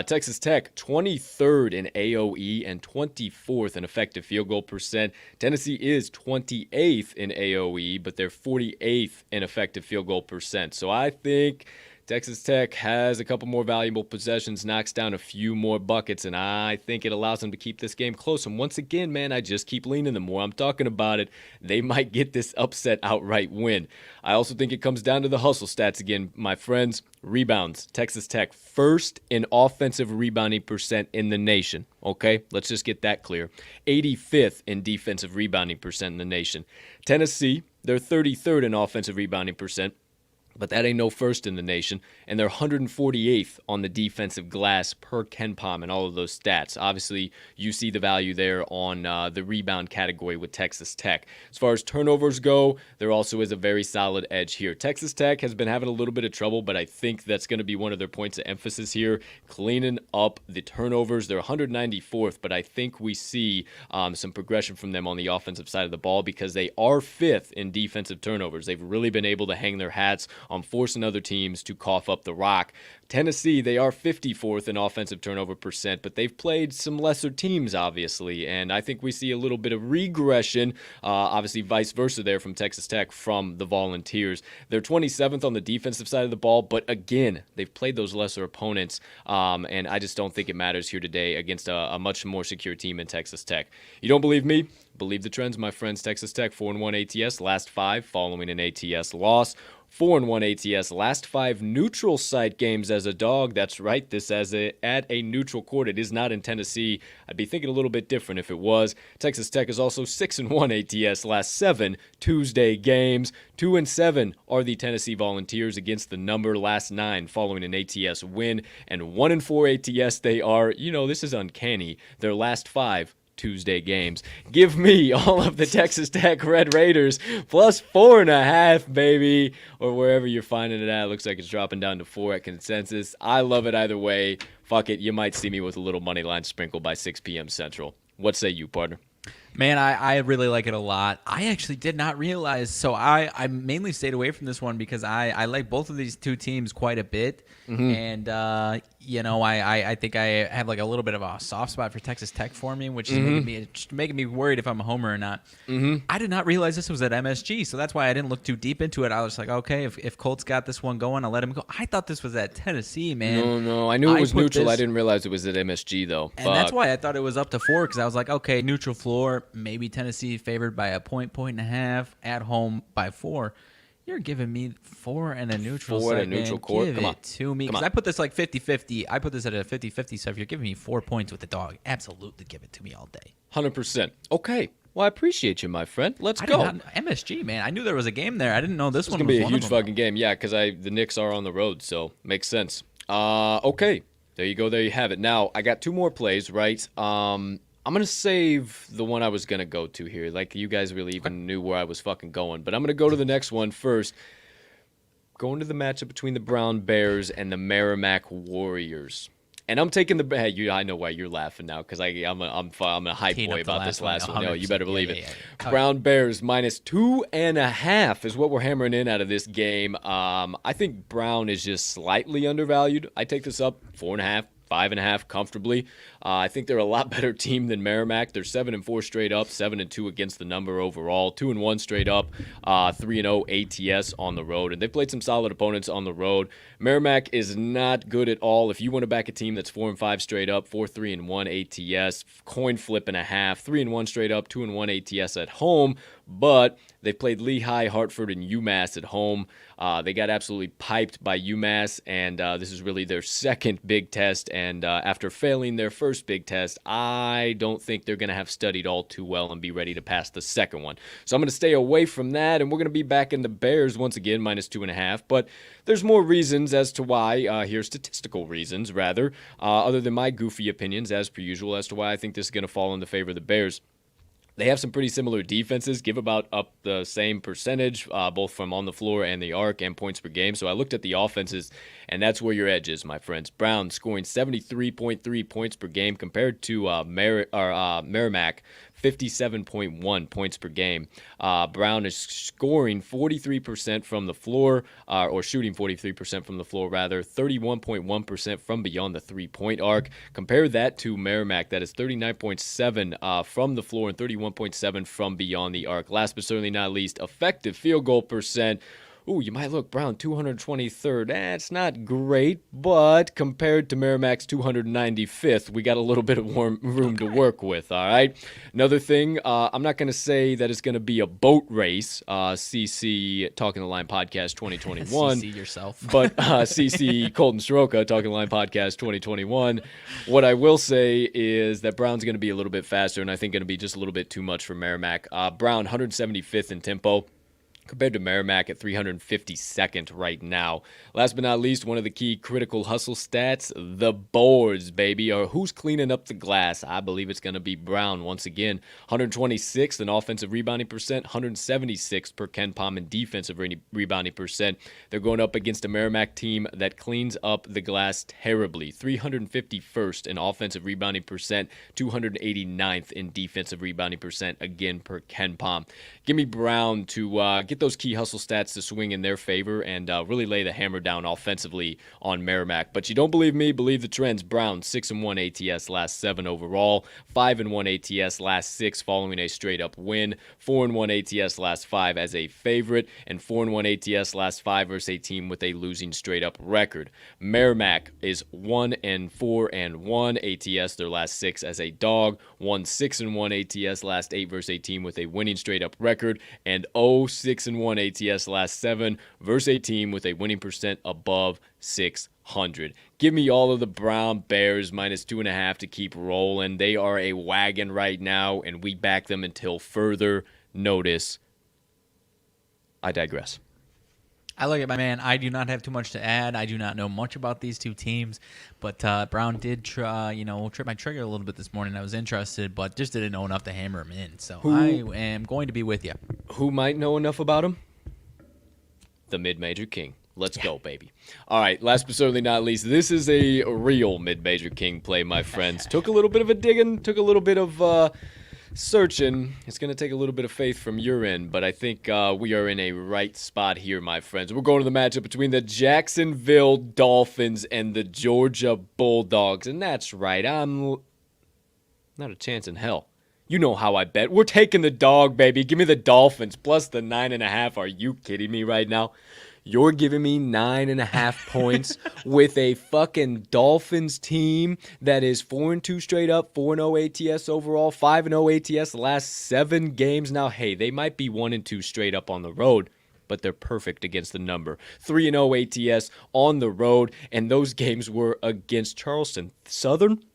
Texas Tech, 23rd in AOE and 24th in effective field goal percent. Tennessee is 28th in AOE, but they're 48th in effective field goal percent. So I think Texas Tech has a couple more valuable possessions, knocks down a few more buckets, and I think it allows them to keep this game close. And once again, man, I just keep leaning. The more I'm talking about it, they might get this upset outright win. I also think it comes down to the hustle stats again, my friends. Rebounds. Texas Tech, first in offensive rebounding percent in the nation. Okay, let's just get that clear. 85th in defensive rebounding percent in the nation. Tennessee, they're 33rd in offensive rebounding percent. But that ain't no first in the nation, and they're 148th on the defensive glass per KenPom and all of those stats. Obviously, you see the value there on the rebound category with Texas Tech. As far as turnovers go, there also is a very solid edge here. Texas Tech has been having a little bit of trouble, but I think that's going to be one of their points of emphasis here, cleaning up the turnovers. They're 194th, but I think we see some progression from them on the offensive side of the ball because they are 5th in defensive turnovers. They've really been able to hang their hats on forcing other teams to cough up the rock. Tennessee, they are 54th in offensive turnover percent, but they've played some lesser teams, obviously, and I think we see a little bit of regression, obviously vice versa there from Texas Tech from the Volunteers. They're 27th on the defensive side of the ball, but again, they've played those lesser opponents, and I just don't think it matters here today against a much more secure team in Texas Tech. You don't believe me? Believe the trends, my friends. Texas Tech 4-1 ATS, last 5 following an ATS loss. 4-1 ATS, last 5 neutral site games as a dog. That's right, this at a neutral court. It is not in Tennessee. I'd be thinking a little bit different if it was. Texas Tech is also 6-1 ATS, last 7 Tuesday games. 2-7 are the Tennessee Volunteers against the number, last 9 following an ATS win. And 1-4 ATS they are, this is uncanny, their last 5 Tuesday games. Give me all of the Texas Tech Red Raiders plus 4.5, baby, or wherever you're finding it at. It looks like it's dropping down to 4 at consensus. I love it either way. Fuck it. You might see me with a little money line sprinkle by 6 p.m. Central. What say you, partner? Man, I really like it a lot. I actually did not realize. So I mainly stayed away from this one because I like both of these two teams quite a bit. Mm-hmm. And, I think I have like a little bit of a soft spot for Texas Tech for me, which is making me worried if I'm a homer or not. Mm-hmm. I did not realize this was at MSG, so that's why I didn't look too deep into it. I was like, okay, if Colt's got this one going, I'll let him go. I thought this was at Tennessee, man. No. I knew it was neutral. I didn't realize it was at MSG, though. And that's why I thought it was up to 4 because I was like, okay, neutral floor, maybe Tennessee favored by a point and a half, at home by 4. You're giving me 4 and a neutral 4 and a neutral court. Give it to me. Because I put this like 50-50. I put this at a 50-50. So if you're giving me 4 points with the dog, absolutely give it to me all day. 100%. Okay. Well, I appreciate you, my friend. Let's go. MSG, man. I knew there was a game there. I didn't know this one was going to be a huge fucking game. Yeah, because the Knicks are on the road, so makes sense. Okay. There you go. There you have it. Now, I got 2 more plays, right? I'm going to save the one I was going to go to here. Like, you guys really even knew where I was fucking going. But I'm going to go to the next one first. Going to the matchup between the Brown Bears and the Merrimack Warriors. And I'm taking the hey. I know why you're laughing now because I'm a hype boy about this last one. No, you better believe it. Brown Bears -2.5 is what we're hammering in out of this game. I think Brown is just slightly undervalued. I take this up 4.5. 5.5 comfortably. I think they're a lot better team than Merrimack. They're 7-4 straight up, 7-2 against the number overall, 2-1 straight up, 3-0 ATS on the road, and they've played some solid opponents on the road. Merrimack is not good at all. If you want to back a team that's 4-5 straight up, 4-3-1 ATS, coin flip and a half, 3-1 straight up, 2-1 ATS at home, but they played Lehigh, Hartford, and UMass at home. They got absolutely piped by UMass, and this is really their second big test. And after failing their first big test, I don't think they're going to have studied all too well and be ready to pass the second one. So I'm going to stay away from that, and we're going to be back in the Bears once again, -2.5. But there's more reasons as to why, here statistical reasons, rather, other than my goofy opinions, as per usual, as to why I think this is going to fall in the favor of the Bears. They have some pretty similar defenses, give about up the same percentage, both from on the floor and the arc and points per game. So I looked at the offenses, and that's where your edge is, my friends. Brown scoring 73.3 points per game compared to Merrimack, 57.1 points per game. Brown is scoring 43% from the floor, or shooting 43% from the floor, rather, 31.1% from beyond the three-point arc. Compare that to Merrimack, that is 39.7 from the floor and 31.7 from beyond the arc. Last but certainly not least, effective field goal percent. Ooh, you might look, Brown, 223rd. It's not great, but compared to Merrimack's 295th, we got a little bit of room to work with, all right? Another thing, I'm not going to say that it's going to be a boat race, CC Talking the Line Podcast 2021. CC yourself. But CC Colton Soroka, Talking the Line Podcast 2021. What I will say is that Brown's going to be a little bit faster, and I think going to be just a little bit too much for Merrimack. Brown, 175th in tempo, compared to Merrimack at 352nd right now. Last but not least, one of the key critical hustle stats, the boards, baby, or who's cleaning up the glass. I believe it's going to be Brown once again. 126th in offensive rebounding percent, 176th per KenPom in defensive rebounding percent. They're going up against a Merrimack team that cleans up the glass terribly. 351st in offensive rebounding percent, 289th in defensive rebounding percent, again per KenPom. Give me Brown to get those key hustle stats to swing in their favor and really lay the hammer down offensively on Merrimack. But you don't believe me, believe the trends. Brown, 6-1 ATS last 7 overall, 5-1 ATS last 6 following a straight-up win, 4-1 ATS last 5 as a favorite, and 4-1 ATS last 5 versus a team with a losing straight-up record. Merrimack is 1-4-1 ATS their last 6 as a dog, 1-6-1 ATS last 8 versus a team with a winning straight-up record, and 0-6-1 ATS last 7 versus a team with a winning percent above 600. Give me all of the Brown Bears -2.5 to keep rolling. They are a wagon right now, and we back them until further notice. I digress. I like it, my man. I do not have too much to add. I do not know much about these two teams, but Brown did try, trip my trigger a little bit this morning. I was interested, but just didn't know enough to hammer him in. So I am going to be with you. Who might know enough about him? The Mid-Major King. Let's go, baby. All right, last but certainly not least, this is a real Mid-Major King play, my friends. Took a little bit of a digging, took a little bit of searching. It's going to take a little bit of faith from your end, but I think we are in a right spot here, my friends. We're going to the matchup between the Jacksonville Dolphins and the Georgia Bulldogs, and that's right. I'm not a chance in hell. You know how I bet. We're taking the dog, baby. Give me the Dolphins plus the 9.5. Are you kidding me right now? You're giving me 9.5 points with a fucking Dolphins team that is 4-2 straight up, 4-0 ATS overall, 5-0 ATS the last 7 games. Now, hey, they might be 1-2 straight up on the road, but they're perfect against the number. 3-0 ATS on the road, and those games were against Charleston Southern,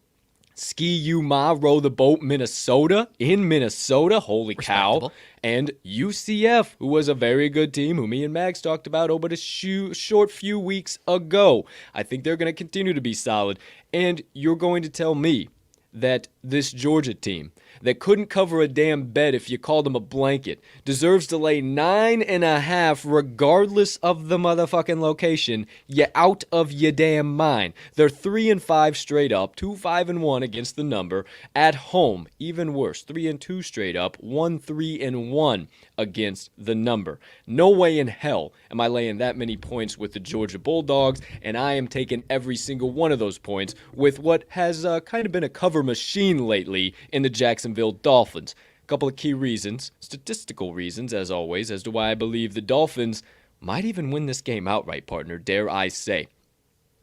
Ski U Ma, Row the Boat, Minnesota, in Minnesota, holy cow, and UCF, who was a very good team, who me and Mags talked about but a short few weeks ago. I think they're going to continue to be solid, and you're going to tell me that this Georgia team that couldn't cover a damn bed if you called them a blanket deserves to lay 9.5 regardless of the motherfucking location. You out of your damn mind. They're 3-5 straight up, 2-5-1 against the number. At home, even worse, 3-2 straight up, 1-3-1 against the number. No way in hell am I laying that many points with the Georgia Bulldogs, and I am taking every single one of those points with what has kind of been a cover machine lately in the Jacksonville Dolphins. A couple of key reasons, statistical reasons as always, as to why I believe the Dolphins might even win this game outright, partner, dare I say.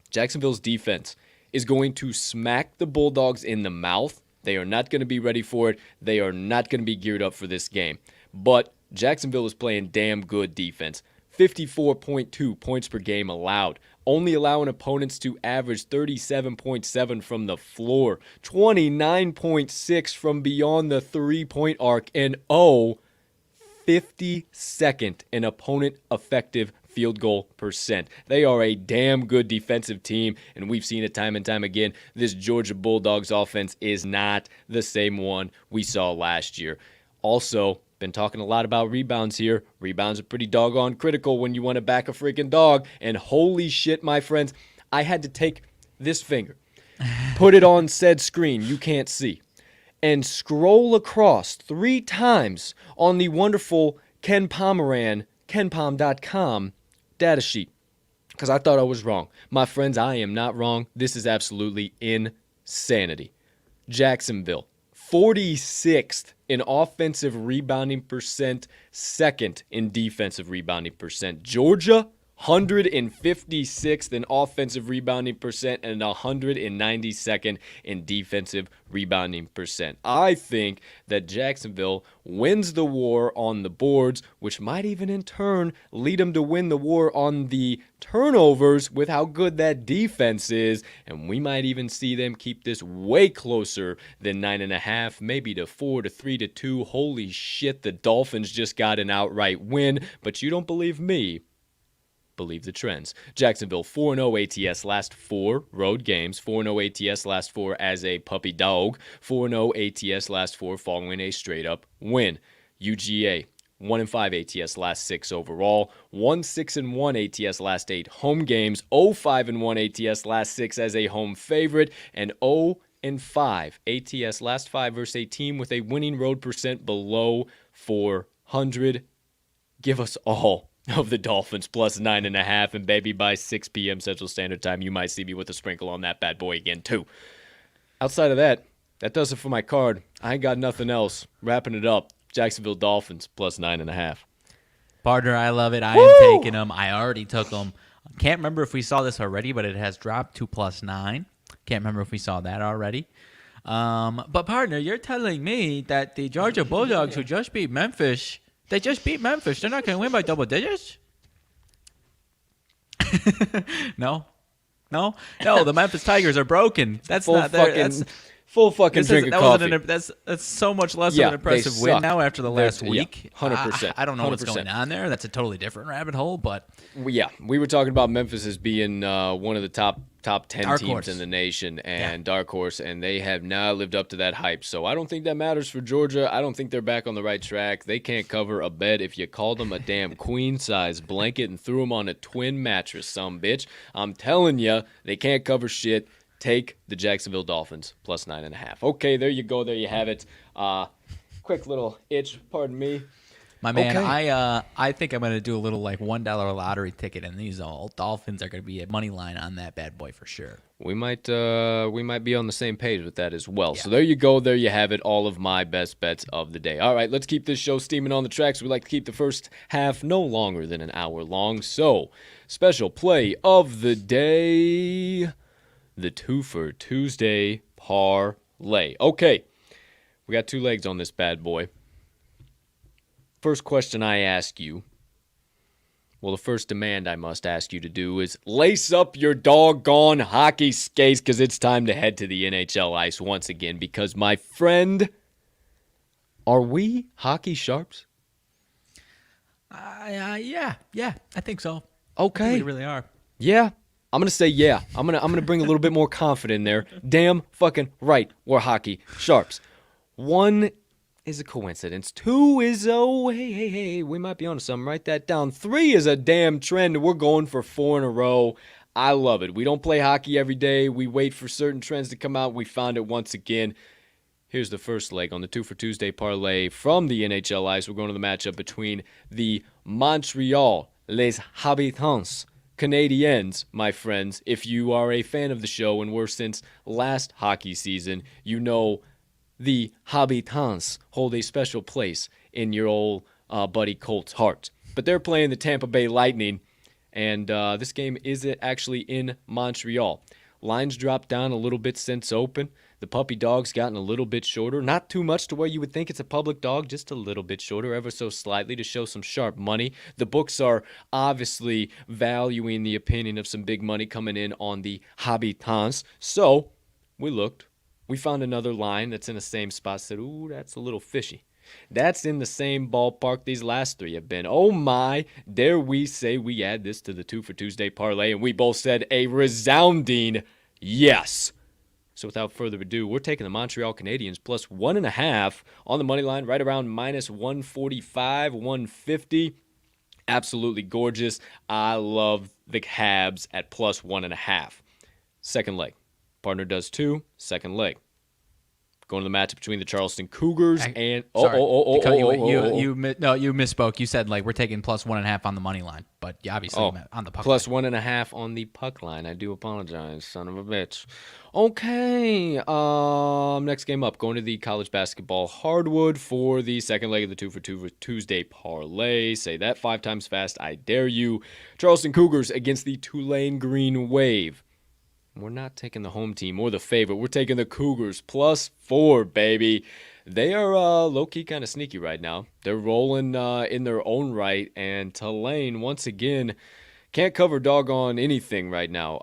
Jacksonville's defense is going to smack the Bulldogs in the mouth. They are not going to be ready for it. They are not going to be geared up for this game. But Jacksonville is playing damn good defense. 54.2 points per game allowed. Only allowing opponents to average 37.7 from the floor. 29.6 from beyond the three-point arc. And 52nd in opponent effective field goal percent. They are a damn good defensive team, and we've seen it time and time again. This Georgia Bulldogs offense is not the same one we saw last year. Also, been talking a lot about rebounds here. Rebounds are pretty doggone critical when you want to back a freaking dog. And holy shit, my friends, I had to take this finger, put it on said screen you can't see, and scroll across 3 times on the wonderful Ken Pomeran, KenPom.com data sheet, because I thought I was wrong. My friends, I am not wrong. This is absolutely insanity. Jacksonville, 46th in offensive rebounding percent, 2nd in defensive rebounding percent. Georgia, 156th in offensive rebounding percent and 192nd in defensive rebounding percent. I think that Jacksonville wins the war on the boards, which might even in turn lead them to win the war on the turnovers with how good that defense is, and we might even see them keep this way closer than 9.5, maybe to 4 to 3 to 2. Holy shit, the Dolphins just got an outright win, but you don't believe me. Believe the trends. Jacksonville 4-0 ATS last 4 road games, 4-0 ATS last 4 as a puppy dog, 4-0 ATS last 4 following a straight up win. UGA 1-5 ATS last 6 overall, 1-6-1 ATS last 8 home games, 0-5-1 ATS last 6 as a home favorite, and 0-5 ATS last 5 versus a team with a winning road percent below 400. Give us all of the Dolphins plus 9.5, and baby, by 6 p.m. Central Standard Time, you might see me with a sprinkle on that bad boy again too. Outside of that, that does it for my card. I ain't got nothing else. Wrapping it up, Jacksonville Dolphins plus 9.5. Partner, I love it. I am taking them. I already took them. Can't remember if we saw this already, but it has dropped to plus 9. Can't remember if we saw that already. But partner, you're telling me that the Georgia Bulldogs, who just beat Memphis, they just beat Memphis. They're not going to win by double digits? No. The Memphis Tigers are broken. That's full not there. Fucking, that's full fucking drink of coffee. That's so much less of an impressive win now after the last week. 100%. I don't know 100%. what's going on there. That's a totally different rabbit hole. But yeah, we were talking about Memphis as being one of the top 10 Dark teams horse in the nation, and Dark Horse, and they have not lived up to that hype. So I don't think that matters for Georgia. I don't think they're back on the right track. They can't cover a bed if you called them a damn queen-size blanket and threw them on a twin mattress, some bitch. I'm telling you, they can't cover shit. Take the Jacksonville Dolphins plus 9.5. Okay, there you go. There you have it. Quick little itch, pardon me. my man, Okay. I think I'm gonna do a little like $1 lottery ticket, and these all Dolphins are gonna be at money line on that bad boy for sure. We might be on the same page with that as well. Yeah. So there you go. There you have it. All of my best bets of the day. All right, let's keep this show steaming on the tracks. We like to keep the first half no longer than an hour long. So, special play of the day, the Twofer Tuesday Parlay. Okay, we got 2 legs on this bad boy. First question I ask you. Well, the first demand I must ask you to do is lace up your doggone hockey skates, because it's time to head to the NHL ice once again. Because, my friend, are we hockey sharps? Yeah, I think so. Okay. I think we really are. Yeah. I'm going to say yeah. I'm going to bring a little bit more confidence in there. Damn fucking right, we're hockey sharps. 1 is a coincidence. 2 is, oh, hey, we might be onto something. Write that down. 3 is a damn trend. We're going for 4 in a row. I love it. We don't play hockey every day. We wait for certain trends to come out. We found it once again. Here's the first leg on the Twofer Tuesday Parlay from the NHL Ice. We're going to the matchup between the Montreal Les Habitants Canadiens, my friends. If you are a fan of the show and were since last hockey season, you know the Habitants hold a special place in your old buddy Colt's heart. But they're playing the Tampa Bay Lightning, and this game is actually in Montreal. Lines dropped down a little bit since open. The puppy dog's gotten a little bit shorter. Not too much to where you would think it's a public dog, just a little bit shorter, ever so slightly to show some sharp money. The books are obviously valuing the opinion of some big money coming in on the Habitants. So we looked. We found another line that's in the same spot. Said, ooh, that's a little fishy. That's in the same ballpark these last 3 have been. Oh my, dare we say we add this to the Twofer Tuesday Parlay, and we both said a resounding yes. So without further ado, we're taking the Montreal Canadiens plus 1.5 on the money line, right around minus 145, 150. Absolutely gorgeous. I love the Habs at plus 1.5. Second leg. Partner does 2. Second leg. Going to the matchup between the Charleston Cougars and you misspoke. You said like we're taking plus 1.5 on the money line, but you obviously meant on the puck plus line. 1.5 on the puck line. I do apologize, son of a bitch. Okay, next game up, going to the college basketball hardwood for the second leg of the Twofer Tuesday Parlay. Say that 5 times fast, I dare you. Charleston Cougars against the Tulane Green Wave. We're not taking the home team or the favorite. We're taking the Cougars plus 4, baby. They are low-key kind of sneaky right now. They're rolling in their own right, and Tulane, once again, can't cover doggone anything right now.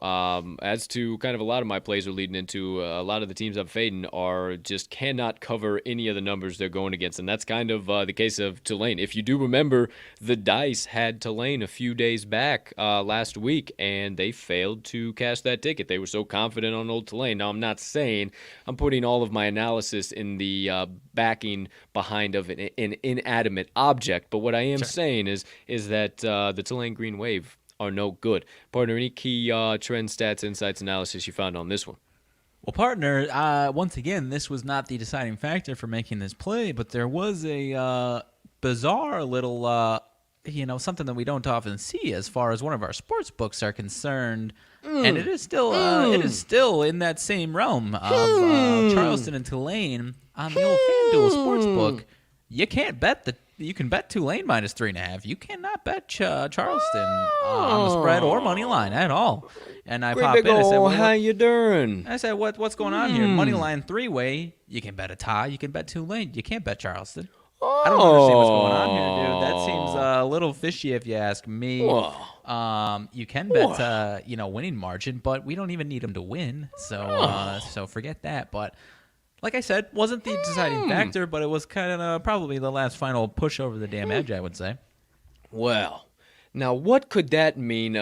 As to kind of a lot of my plays are leading into, a lot of the teams I'm fading are just cannot cover any of the numbers they're going against, and that's kind of the case of Tulane. If you do remember, the Dice had Tulane a few days back last week, and they failed to cash that ticket. They were so confident on old Tulane. Now, I'm not saying I'm putting all of my analysis in the backing behind of an inanimate object, but what I am saying is that the Tulane Green Wave are no good. Partner, any key trend, stats, insights, analysis you found on this one? Well, partner, once again, this was not the deciding factor for making this play, but there was a bizarre little, something that we don't often see as far as one of our sports books are concerned, and it is still in that same realm of Charleston and Tulane on the old FanDuel Sportsbook. You can't bet you can bet Tulane minus 3.5. You cannot bet Charleston on the spread or money line at all. And I popped in and said, how you doing? I said, what's going on here? Money line 3-way. You can bet a tie. You can bet Tulane. You can't bet Charleston. I don't understand what's going on here, dude. That seems a little fishy if you ask me. You can bet winning margin, but we don't even need them to win. So forget that. But like I said, wasn't the deciding factor, but it was kind of probably the last final push over the damn edge, I would say. Well, now what could that mean?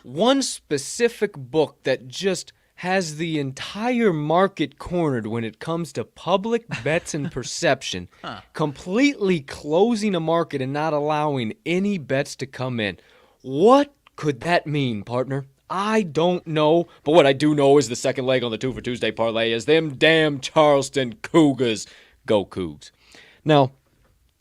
One specific book that just has the entire market cornered when it comes to public bets and perception, completely closing a market and not allowing any bets to come in. What could that mean, partner? I don't know, but what I do know is the second leg on the Twofer Tuesday Parlay is them damn Charleston Cougars. Go Cougs. Now,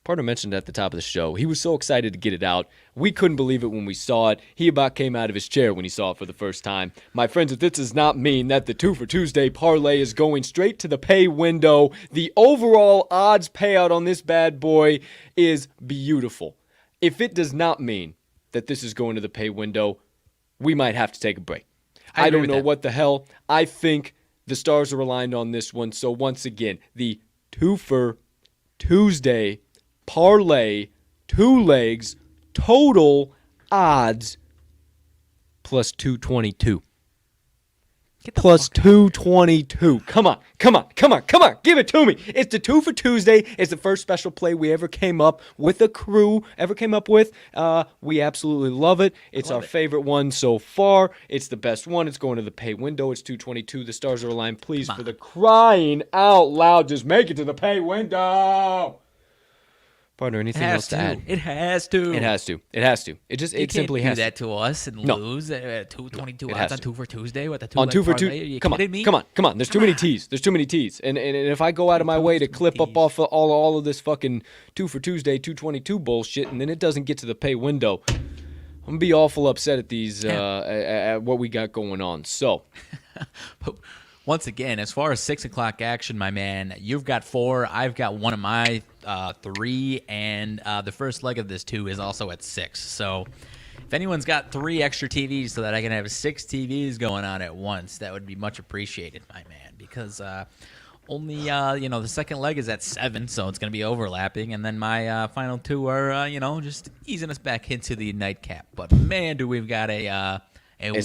partner mentioned at the top of the show, he was so excited to get it out. We couldn't believe it when we saw it. He about came out of his chair when he saw it for the first time. My friends, if this does not mean that the Twofer Tuesday Parlay is going straight to the pay window, the overall odds payout on this bad boy is beautiful. If it does not mean that this is going to the pay window, we might have to take a break. I don't know what the hell. I think the stars are aligned on this one. So once again, the Twofer Tuesday Parlay, 2 legs, total odds plus 222. plus 222. Come on. Give it to me. It's the Twofer Tuesday. It's the first special play we ever came up with. We absolutely love it. It's our favorite one so far. It's the best one. It's going to the pay window. It's 222. The stars are aligned. Please, for the crying out loud, just make it to the pay window. Partner, anything else to add? It has to. It simply has to. You can't do that to us and lose at 222 odds on Twofer Tuesday with a Twofer Tuesday. You kidding me? Come on. There's too many T's. And if I go out of my way to clip up off of all of this fucking Twofer Tuesday 222 bullshit, and then it doesn't get to the pay window, I'm gonna be awful upset at these at what we got going on. So. Once again, as far as 6 o'clock action, my man, you've got 4. I've got one of my 3, and the first leg of this 2 is also at 6. So if anyone's got 3 extra TVs so that I can have 6 TVs going on at once, that would be much appreciated, my man, because only, the second leg is at 7, so it's going to be overlapping, and then my final 2 are, just easing us back into the nightcap. But, man, we've got a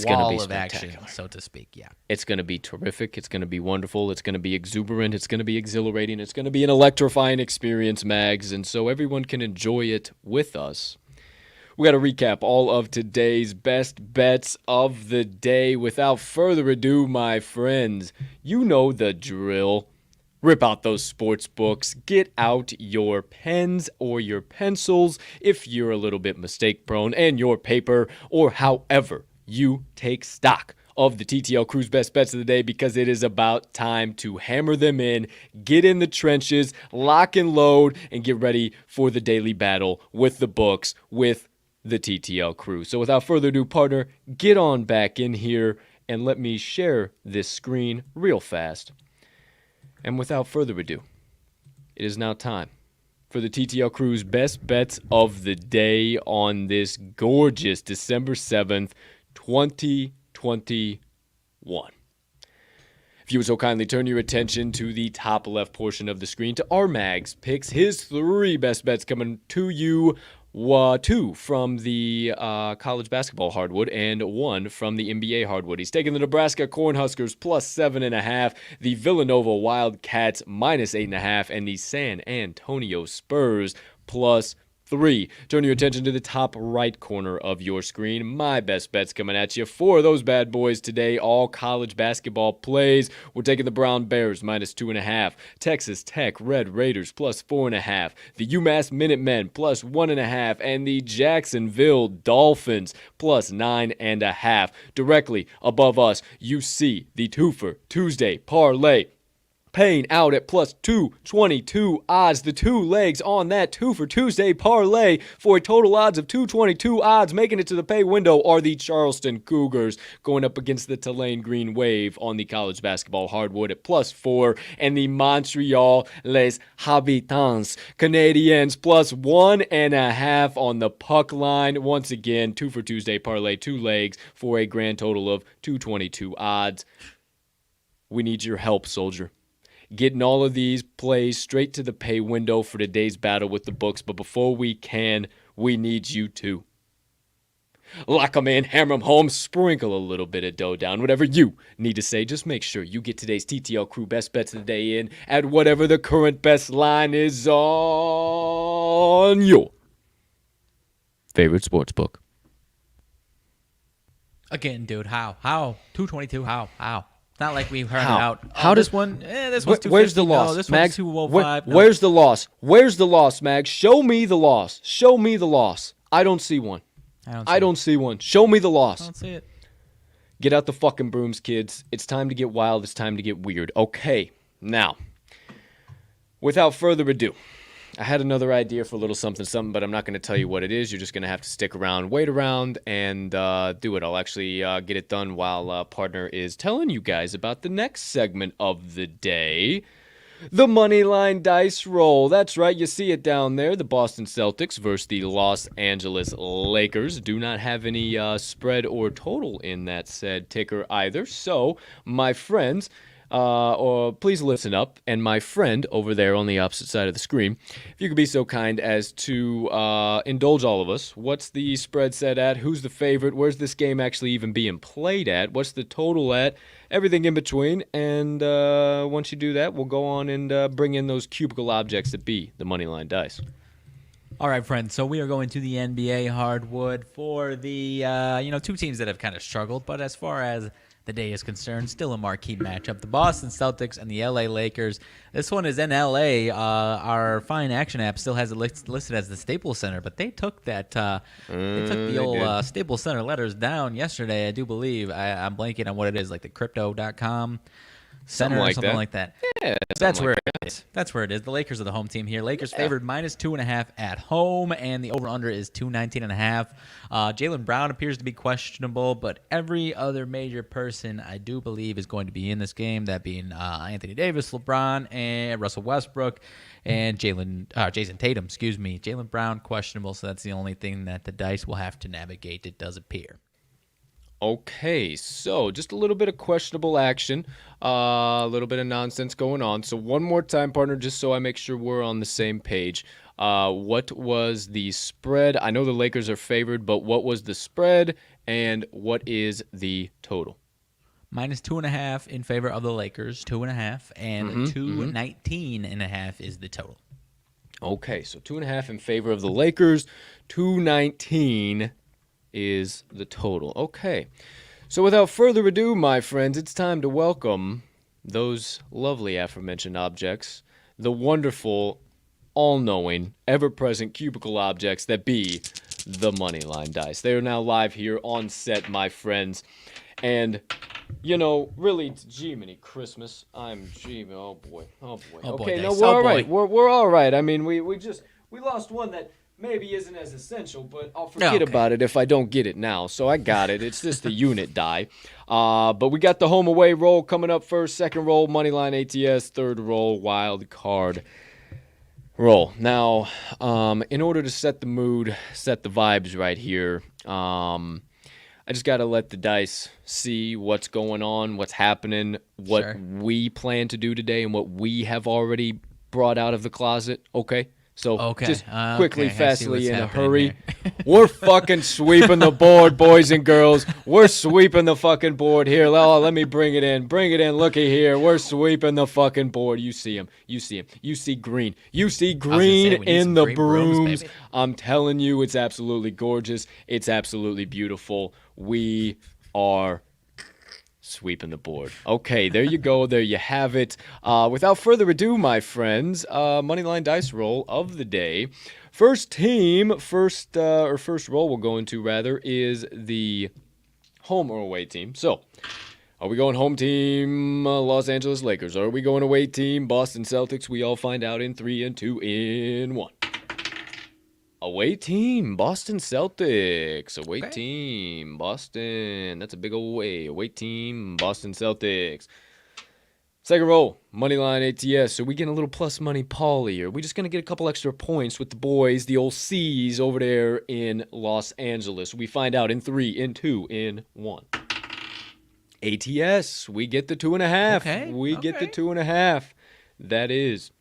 wall of action, so to speak, yeah. It's going to be terrific. It's going to be wonderful. It's going to be exuberant. It's going to be exhilarating. It's going to be an electrifying experience, Mags, and so everyone can enjoy it with us. We got to recap all of today's best bets of the day. Without further ado, my friends, you know the drill. Rip out those sports books. Get out your pens or your pencils if you're a little bit mistake prone, and your paper, or however you take stock of the TTL Crew's best bets of the day, because it is about time to hammer them in, get in the trenches, lock and load, and get ready for the daily battle with the books, with the TTL Crew. So without further ado, partner, get on back in here and let me share this screen real fast. And without further ado, it is now time for the TTL Crew's best bets of the day on this gorgeous December 7th, 2021. If you would so kindly turn your attention to the top left portion of the screen to RMags Picks, his 3 best bets coming to you. 2 from the college basketball hardwood and 1 from the NBA hardwood. He's taking the Nebraska Cornhuskers plus 7.5, the Villanova Wildcats minus 8.5, and the San Antonio Spurs plus 3. Turn your attention to the top right corner of your screen. My best bets coming at you. 4 of those bad boys today, all college basketball plays. We're taking the Brown Bears minus 2.5. Texas Tech Red Raiders plus 4.5. The UMass Minutemen plus 1.5. And the Jacksonville Dolphins plus 9.5. Directly above us, you see the Twofer Tuesday Parlay, paying out at plus 222 odds. The 2 legs on that Twofer Tuesday Parlay for a total odds of 222 odds. Making it to the pay window are the Charleston Cougars going up against the Tulane Green Wave on the college basketball hardwood at plus 4. And the Montreal Les Habitants Canadiens plus 1.5 on the puck line. Once again, Twofer Tuesday Parlay, 2 legs for a grand total of 222 odds. We need your help, soldier. Getting all of these plays straight to the pay window for today's battle with the books. But before we can, we need you to lock them in, hammer them home, sprinkle a little bit of dough down. Whatever you need to say, just make sure you get today's TTL Crew best bets of the day in at whatever the current best line is on your favorite sports book. Again, dude, how? 222, how? Not like we've heard it out. How this does one? This one's 250. Where's the loss, No, this Mags? one's 205. No. Where's the loss? Where's the loss, Mags? Show me the loss. Show me the loss. I don't see one. I don't see one. Show me the loss. I don't see it. Get out the fucking brooms, kids. It's time to get wild. It's time to get weird. Okay, now, without further ado, I had another idea for a little something, but I'm not going to tell you what it is. You're just going to have to stick around, wait around, and do it. I'll actually get it done while partner is telling you guys about the next segment of the day, the Moneyline Dice roll. That's right, you see it down there. The Boston Celtics versus the Los Angeles Lakers do not have any spread or total in that said ticker either. So, my friends, or please listen up. And my friend over there on the opposite side of the screen, if you could be so kind as to indulge all of us. What's the spread set at? Who's the favorite? Where's this game actually even being played at? What's the total at? Everything in between. And once you do that, we'll go on and bring in those cubicle objects that be the Moneyline Dice. All right, friends. So we are going to the NBA hardwood for the two teams that have kind of struggled, but as far as the day is concerned, still a marquee matchup: the Boston Celtics and the LA Lakers. This one is in LA. Our Fine Action app still has it listed as the Staples Center, but they took that. They took the old Staples Center letters down yesterday, I do believe. I'm blanking on what it is, like the crypto.com. Center or something like that. Yeah, that's where it is. That's where it is. The Lakers are the home team here. Lakers favored -2.5 at home, and the over/under is 219.5. Jaylen Brown appears to be questionable, but every other major person I do believe is going to be in this game. That being Anthony Davis, LeBron, and Russell Westbrook, and Jason Tatum. Jaylen Brown questionable, so that's the only thing that the dice will have to navigate. It does appear. Okay, so just a little bit of questionable action, a little bit of nonsense going on. So one more time, partner, just so I make sure we're on the same page. What was the spread? I know the Lakers are favored, but what was the spread, and what is the total? -2.5 in favor of the Lakers, 2.5, and 219.5 is the total. Okay, so 2.5 in favor of the Lakers, 219 is the total. Okay, so without further ado, my friends, it's time to welcome those lovely aforementioned objects, the wonderful, all-knowing, ever-present cubicle objects that be the Moneyline Dice. They are now live here on set, my friends, and really, it's Jiminy Christmas. I'm Jimmy. Oh boy. Okay, no, we're all right. We're all right. I mean, we lost one that maybe isn't as essential, but I'll forget about it if I don't get it now. So I got it. It's just the unit die. But we got the home away roll coming up first. Second roll, Moneyline ATS. Third roll, wild card roll. Now, in order to set the mood, set the vibes right here, I just got to let the dice see what's going on, what's happening, what we plan to do today, and what we have already brought out of the closet. Okay? So just quickly, fastly, in a hurry. We're fucking sweeping the board, boys and girls. We're sweeping the fucking board here. Oh, let me bring it in. Bring it in. Looky here. We're sweeping the fucking board. You see him. You see him. You see green. You see green in the brooms. I'm telling you, it's absolutely gorgeous. It's absolutely beautiful. We are sweeping the board. Okay, there you go. There you have it. Without further ado, my friends, Moneyline Dice roll of the day. First roll we'll go into, rather, is the home or away team. So, are we going home team Los Angeles Lakers? Are we going away team Boston Celtics? We all find out in 3 and 2 in 1. Away team, Boston Celtics. Away team, Boston. That's a big away. Away team, Boston Celtics. Second roll, Moneyline ATS. So we getting a little plus money Pauly, or we just going to get a couple extra points with the boys, the old C's over there in Los Angeles? We find out in 3, in 2, in 1. ATS, we get the 2.5. We get the 2.5. That is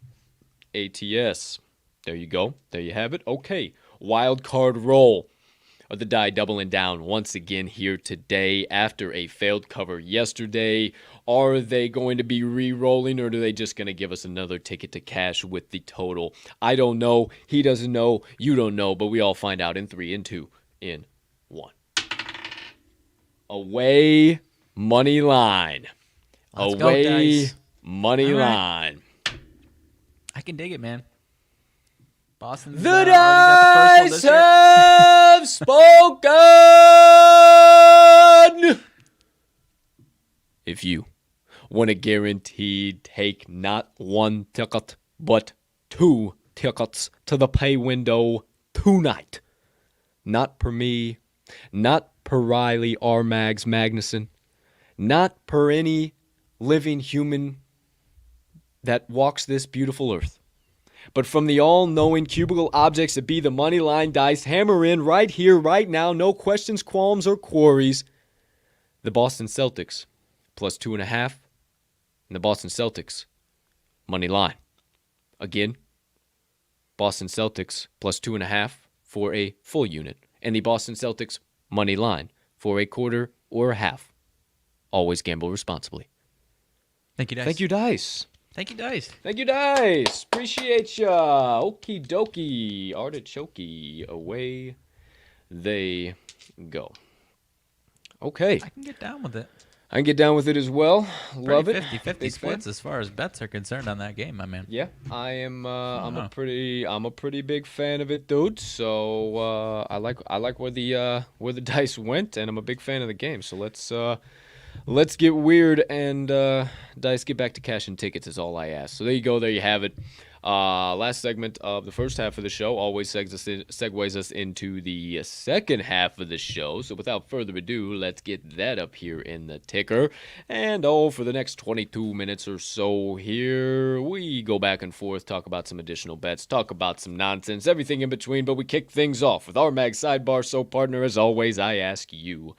ATS. There you go. There you have it. Okay. Wild card roll. Are the die doubling down once again here today after a failed cover yesterday? Are they going to be re-rolling, or are they just going to give us another ticket to cash with the total? I don't know. He doesn't know. You don't know. But we all find out in 3, in 2, in 1. Away money line. Away money line. I can dig it, man. Boston's the dice have spoken! If you want a guaranteed take not 1 ticket, but 2 tickets to the pay window tonight, not per me, not per Riley RMags Magnuson, not per any living human that walks this beautiful earth, but from the all-knowing cubicle objects that be the Moneyline Dice, hammer in right here, right now, no questions, qualms, or queries. The Boston Celtics, plus 2.5 And the Boston Celtics, money line. Again, Boston Celtics plus 2.5 for a full unit. And the Boston Celtics, money line for a quarter or a half. Always gamble responsibly. Thank you, Dice. Thank you, Dice. Thank you, Dice. Thank you, Dice. Appreciate ya. Okie dokie. Artichoke. Away they go. Okay. I can get down with it. I can get down with it as well. Love it. 50-50 Big splits fan. as far as bets are concerned on that game, my man. Yeah, I am. I'm a pretty big fan of it, dude. So I like where the dice went, and I'm a big fan of the game. So let's get weird and Dice get back to cashing tickets is all I ask. So there you go. There you have it. Last segment of the first half of the show always segues us into the second half of the show. So without further ado, let's get that up here in the ticker. And for the next 22 minutes or so here, we go back and forth, talk about some additional bets, talk about some nonsense, everything in between. But we kick things off with RMags Sidebar. So partner, as always, I ask you,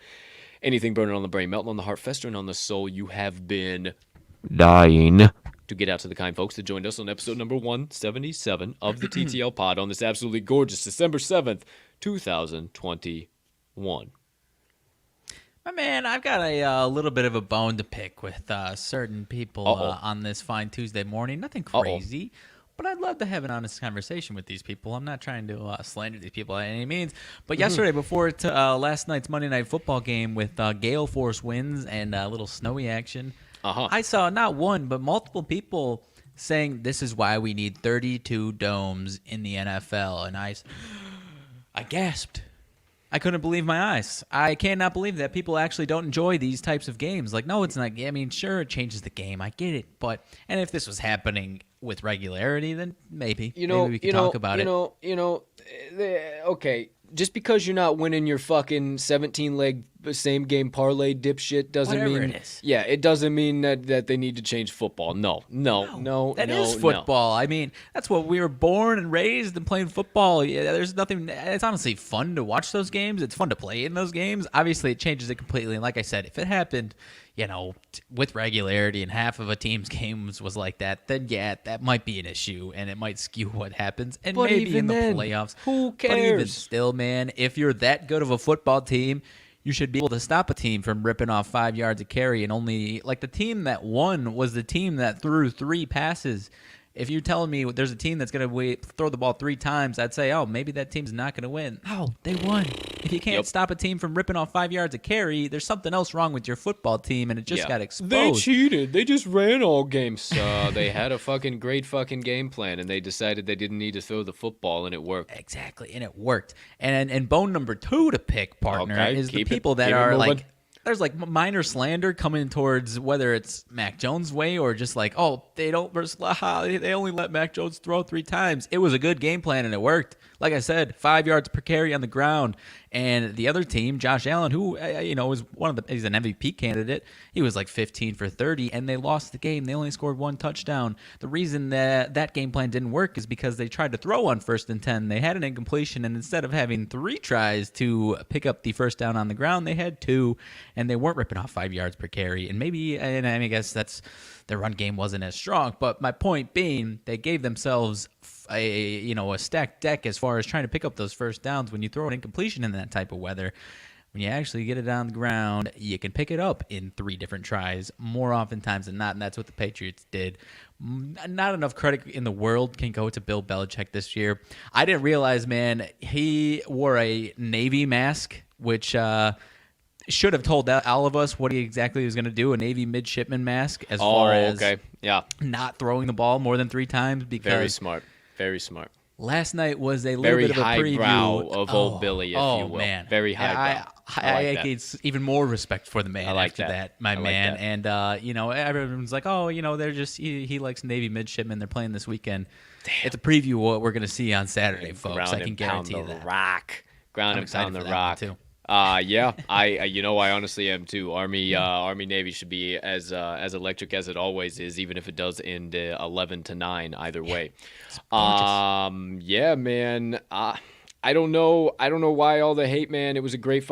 anything burning on the brain, melting on the heart, festering on the soul, you have been dying to get out to the kind folks that joined us on episode number 177 of the TTL Pod on this absolutely gorgeous December 7th, 2021. My man, I've got a little bit of a bone to pick with certain people on this fine Tuesday morning. Nothing crazy, but I'd love to have an honest conversation with these people. I'm not trying to slander these people by any means, but yesterday before last night's Monday Night Football game with gale force winds and a little snowy action, I saw not one, but multiple people saying this is why we need 32 domes in the NFL. And I gasped. I couldn't believe my eyes. I cannot believe that people actually don't enjoy these types of games. Like, no, it's not. I mean, sure, it changes the game. I get it. And if this was happening with regularity, then maybe we could talk about it. Okay. Just because you're not winning your fucking 17-leg same game parlay dipshit doesn't Whatever mean it is. Yeah, it doesn't mean that they need to change football. No. That is football. I mean, that's what we were born and raised and playing football. Yeah, there's nothing. It's honestly fun to watch those games. It's fun to play in those games. Obviously, it changes it completely. And like I said, if it happened, with regularity and half of a team's games was like that, then yeah, that might be an issue and it might skew what happens. And but maybe in the then, playoffs, who cares? But even still, man, if you're that good of a football team, you should be able to stop a team from ripping off 5 yards of carry and only, like, the team that won was the team that threw 3 passes. If you're telling me there's a team that's going to throw the ball 3 times, I'd say, maybe that team's not going to win. No, they won. If you can't stop a team from ripping off 5 yards of carry, there's something else wrong with your football team, and it just got exposed. They cheated. They just ran all games. They had a fucking great fucking game plan, and they decided they didn't need to throw the football, and it worked. Exactly, and it worked. And bone number 2 to pick, partner, is the people that keep are it like... There's like minor slander coming towards whether it's Mac Jones' way or just like, they only let Mac Jones throw 3 times. It was a good game plan and it worked. Like I said, 5 yards per carry on the ground. And the other team, Josh Allen, who is he's an MVP candidate. He was like 15 for 30, and they lost the game. They only scored 1 touchdown. The reason that game plan didn't work is because they tried to throw on 1st and 10. They had an incompletion, and instead of having 3 tries to pick up the first down on the ground, they had 2, and they weren't ripping off 5 yards per carry. And I guess that's their run game wasn't as strong. But my point being, they gave themselves a stacked deck as far as trying to pick up those first downs. When you throw an incompletion in that type of weather, when you actually get it on the ground, you can pick it up in 3 different tries more oftentimes than not, and that's what the Patriots did. Not enough credit in the world can go to Bill Belichick this year. I didn't realize, man, he wore a Navy mask, which should have told all of us what he exactly was going to do, a Navy midshipman mask, as far as not throwing the ball more than 3 times. Because Very smart. Last night was a little bit of a preview. Very highbrow of old Billy, if you will. Man. Very highbrow. I gained even more respect for the man after that, my man. That. And, everyone's like, they're just, he likes Navy midshipmen. They're playing this weekend. Damn. It's a preview of what we're going to see on Saturday, folks. I can guarantee you that. Ground and pound the rock. Too. I honestly am too. Army Navy should be as electric as it always is, even if it does end 11-9 either way. Man. I don't know why all the hate, man. It was a great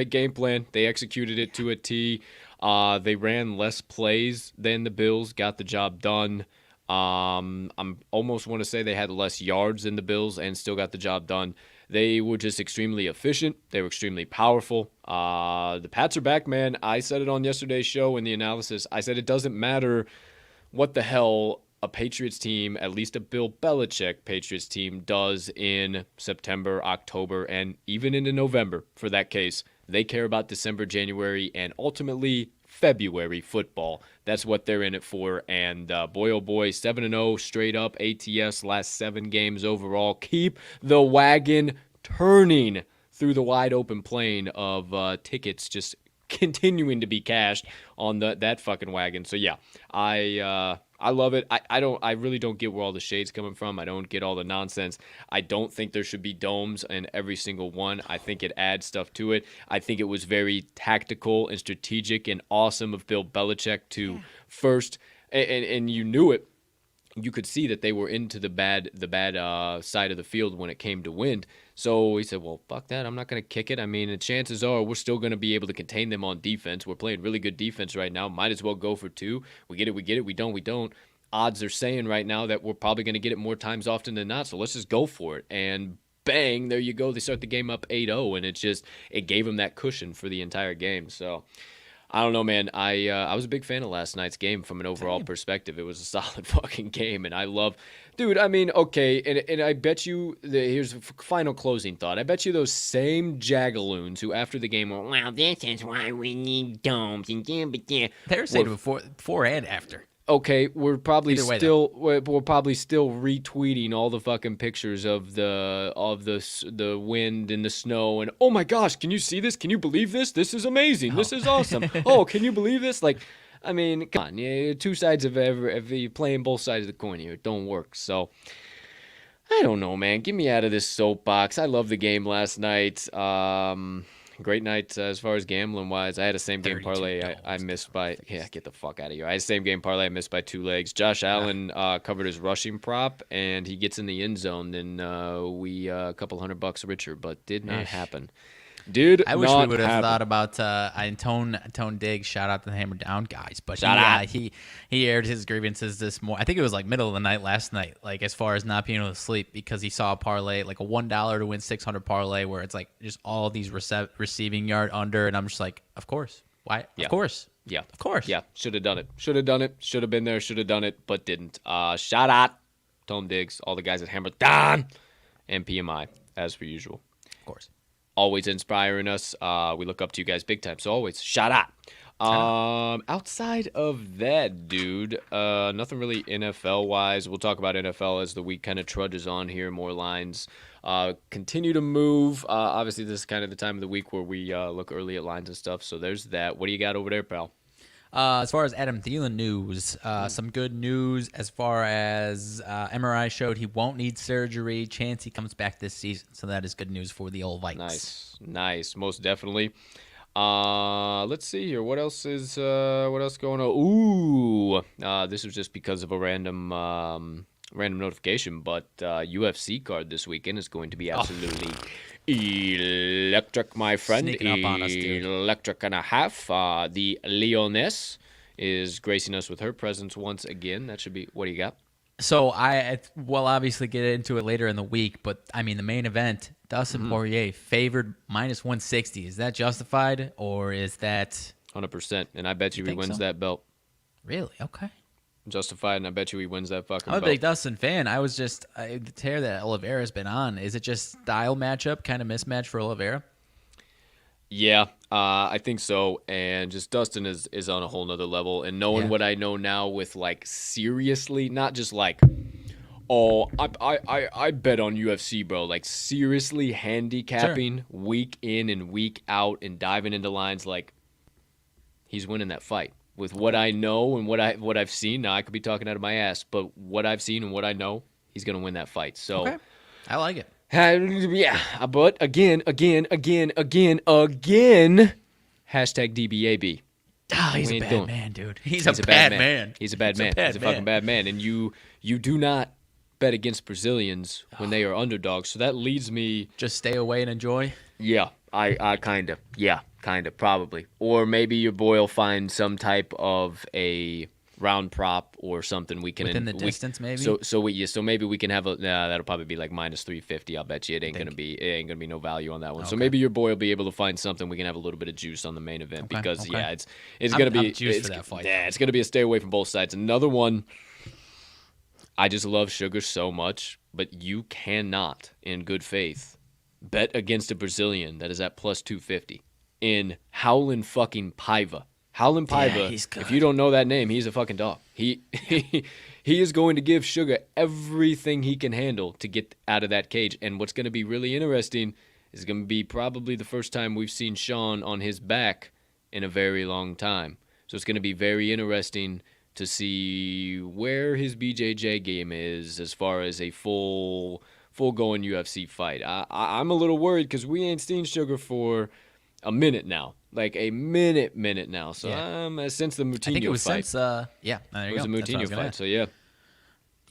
game plan. They executed it to a T. They ran less plays than the Bills, got the job done. I'm almost want to say they had less yards than the Bills and still got the job done. They were just extremely efficient. They were extremely powerful. The Pats are back, man. I said it on yesterday's show in the analysis. I said it doesn't matter what the hell a Patriots team, at least a Bill Belichick Patriots team, does in September, October, and even into November for that case. They care about December, January, and ultimately February football. That's what they're in it for. And boy, oh boy, 7-0 straight up ATS last 7 games overall. Keep the wagon turning through the wide open plain of tickets just continuing to be cashed on that fucking wagon. So yeah, I love it. I really don't get where all the shade's coming from. I don't get all the nonsense. I don't think there should be domes in every single one. I think it adds stuff to it. I think it was very tactical and strategic and awesome of Bill Belichick to first, and you knew it. You could see that they were into the bad side of the field when it came to wind. So he said, well, fuck that. I'm not going to kick it. I mean, the chances are we're still going to be able to contain them on defense. We're playing really good defense right now. Might as well go for 2. We get it. We don't. Odds are saying right now that we're probably going to get it more times often than not. So let's just go for it. And bang, there you go. They start the game up 8-0, and it gave them that cushion for the entire game. So I don't know, man. I was a big fan of last night's game from an overall perspective. It was a solid fucking game, and I love, dude. I mean, okay, and I bet you here's a final closing thought. I bet you those same Jagaloons who after the game were, well, this is why we need domes and They're saying before and after. Okay, we're probably still retweeting all the fucking pictures of the wind and the snow and oh my gosh, can you see this? Can you believe this? This is amazing. This is awesome. Oh, can you believe this? Like, I mean, come on, two sides of every playing both sides of the coin here. It don't work. So I don't know, man. Get me out of this soapbox. I love the game last night. Great night as far as gambling wise. I had a same game parlay I missed by get the fuck out of here. I had a same game parlay I missed by 2 legs. Josh Allen covered his rushing prop and he gets in the end zone. Then we a couple $100 richer, but did not happen. I wish we would have thought about Tone Diggs. Shout out to the Hammer Down guys, but he aired his grievances this morning. I think it was like middle of the night last night, like as far as not being able to sleep because he saw a parlay, like a $1 to win 600 parlay, where it's like just all these receiving yard under, and I'm just like, of course, why? Yeah. Of course, yeah, of course, yeah. Should have done it. Should have been there. Should have done it, but didn't. Shout out Tone Diggs, all the guys at Hammer Down, and PMI as per usual, of course. Always inspiring us. We look up to you guys big time. So always shout out. Outside of that, dude, nothing really NFL wise. We'll talk about NFL as the week kind of trudges on here. More lines continue to move. Obviously, this is kind of the time of the week where we look early at lines and stuff. So there's that. What do you got over there, pal? As far as Adam Thielen news, some good news as far as MRI showed he won't need surgery. Chance he comes back this season, so that is good news for the old Vikes. Nice, most definitely. Let's see here. What else going on? Ooh, this was just because of a random notification, but UFC card this weekend is going to be absolutely electric, my friend. Sneaking up on us, dude. Electric and a half. The Leoness is gracing us with her presence once again. That should be. What do you got? So we'll obviously get into it later in the week, but I mean the main event, Dustin Poirier favored -160. Is that justified or is that 100%? And I bet you he wins that belt. Really? Okay. Justified, and I bet you he wins that fucking belt. I'm a big Dustin fan. I was just the tear that Oliveira's been on. Is it just style matchup, kind of mismatch for Oliveira? Yeah, I think so. And just Dustin is on a whole nother level. And knowing what I know now with like seriously, not just like, oh, I bet on UFC, bro. Like seriously handicapping week in and week out and diving into lines, like he's winning that fight. With what I know and what I've seen, now I could be talking out of my ass, but what I've seen and what I know, he's gonna win that fight. So, okay. I like it. Yeah, but again, hashtag DBAB. Oh, he's a bad man, dude. He's a bad man. He's a bad man. He's a fucking bad man. And you do not bet against Brazilians when they are underdogs. So that leads me. Just stay away and enjoy. Yeah, I kind of. Yeah. Kind of, probably. Or maybe your boy will find some type of a round prop or something we can Within the distance, maybe. So maybe we can have that'll probably be like minus 350. I'll bet you it ain't gonna be no value on that one. Okay. So maybe your boy will be able to find something. We can have a little bit of juice on the main event because it's gonna be juice for that fight. Yeah, it's gonna be a stay away from both sides. Another one. I just love Sugar so much, but you cannot, in good faith, bet against a Brazilian that is at plus 250 in Howlin' fucking Paiva. Howlin' Paiva, if you don't know that name, he's a fucking dog. He is going to give Sugar everything he can handle to get out of that cage. And what's going to be really interesting is going to be probably the first time we've seen Sean on his back in a very long time. So it's going to be very interesting to see where his BJJ game is as far as a full-going UFC fight. I'm a little worried because we ain't seen Sugar for a minute now. Like a minute now. So since the Moutinho fight. I think it was fight. since, there you go. It was a Moutinho fight, so yeah.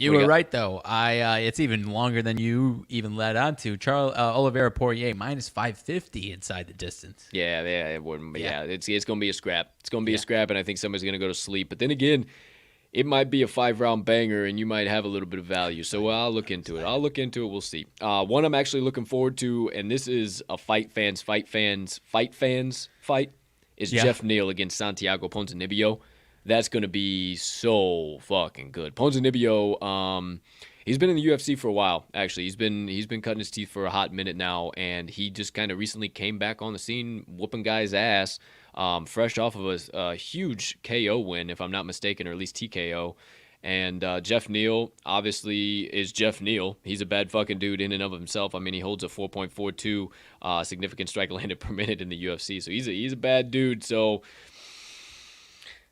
You were right, though. It's even longer than you even led on to. Oliveira Poirier, minus 550 inside the distance. Yeah, it wouldn't. Yeah, it's going to be a scrap. It's going to be a scrap, and I think somebody's going to go to sleep. But then again, it might be a 5-round banger, and you might have a little bit of value. So I'll look into it. We'll see. One I'm actually looking forward to, and this is a fight fans fight, is Jeff Neal against Santiago Ponzinibbio. That's going to be so fucking good. Ponzinibbio, he's been in the UFC for a while, actually. He's been cutting his teeth for a hot minute now, and he just kind of recently came back on the scene, whooping guys' ass, fresh off of a huge KO win, if I'm not mistaken, or at least TKO. And Jeff Neal, obviously, is Jeff Neal. He's a bad fucking dude in and of himself. I mean, he holds a 4.42 significant strike landed per minute in the UFC, so he's a bad dude, so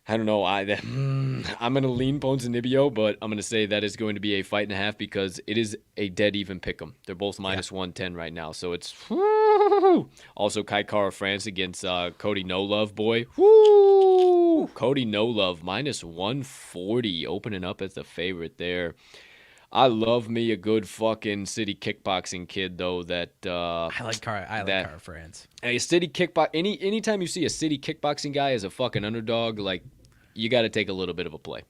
I don't know. I'm going to lean Ponzinibbio, but I'm going to say that is going to be a fight and a half because it is a dead even pick 'em. They're both minus 110 right now, so it's woo. Also Kai Kara France against Cody No Love, boy. Woo! Cody No Love minus 140, opening up as the favorite there. I love me a good fucking city kickboxing kid though. That I like Kara France. A city kickbox. Anytime you see a city kickboxing guy as a fucking underdog, like, you got to take a little bit of a play.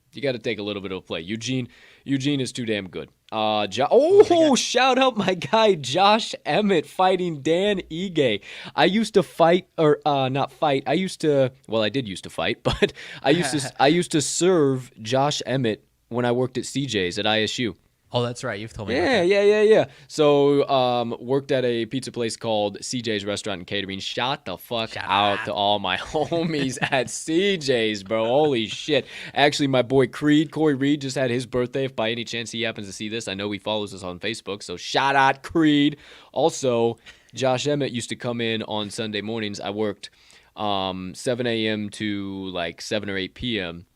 Eugene is too damn good. Shout out my guy Josh Emmett fighting Dan Ige. I used to fight, or not fight. I did used to fight, but I used to serve Josh Emmett when I worked at CJ's at ISU. Oh, that's right. You've told me. Yeah. So, worked at a pizza place called CJ's Restaurant and Catering. Shout the fuck out to all my homies at CJ's, bro. Holy shit. Actually, my boy Corey Reed, just had his birthday. If by any chance he happens to see this, I know he follows us on Facebook. So, shout out Creed. Also, Josh Emmett used to come in on Sunday mornings. I worked 7 a.m. to like 7 or 8 p.m.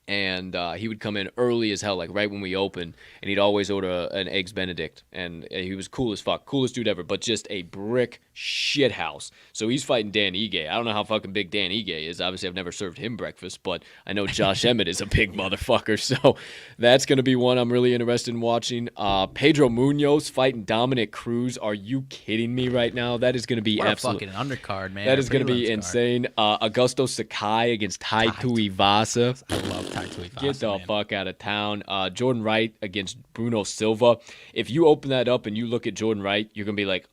And he would come in early as hell, like right when we opened, and he'd always order an Eggs Benedict. And he was cool as fuck, coolest dude ever, but just a brick shit house. So he's fighting Dan Ige. I don't know how fucking big Dan Ige is. Obviously, I've never served him breakfast, but I know Josh Emmett is a big motherfucker. So that's going to be one I'm really interested in watching. Pedro Munoz fighting Dominic Cruz. Are you kidding me right now? That is going to be absolutely fucking undercard, man. That is going to be insane. Augusto Sakai against Tai Tuivasa. I love Tai Tuivasa. Get the fuck out of town. Jordan Wright against Bruno Silva. If you open that up and you look at Jordan Wright, you're going to be like,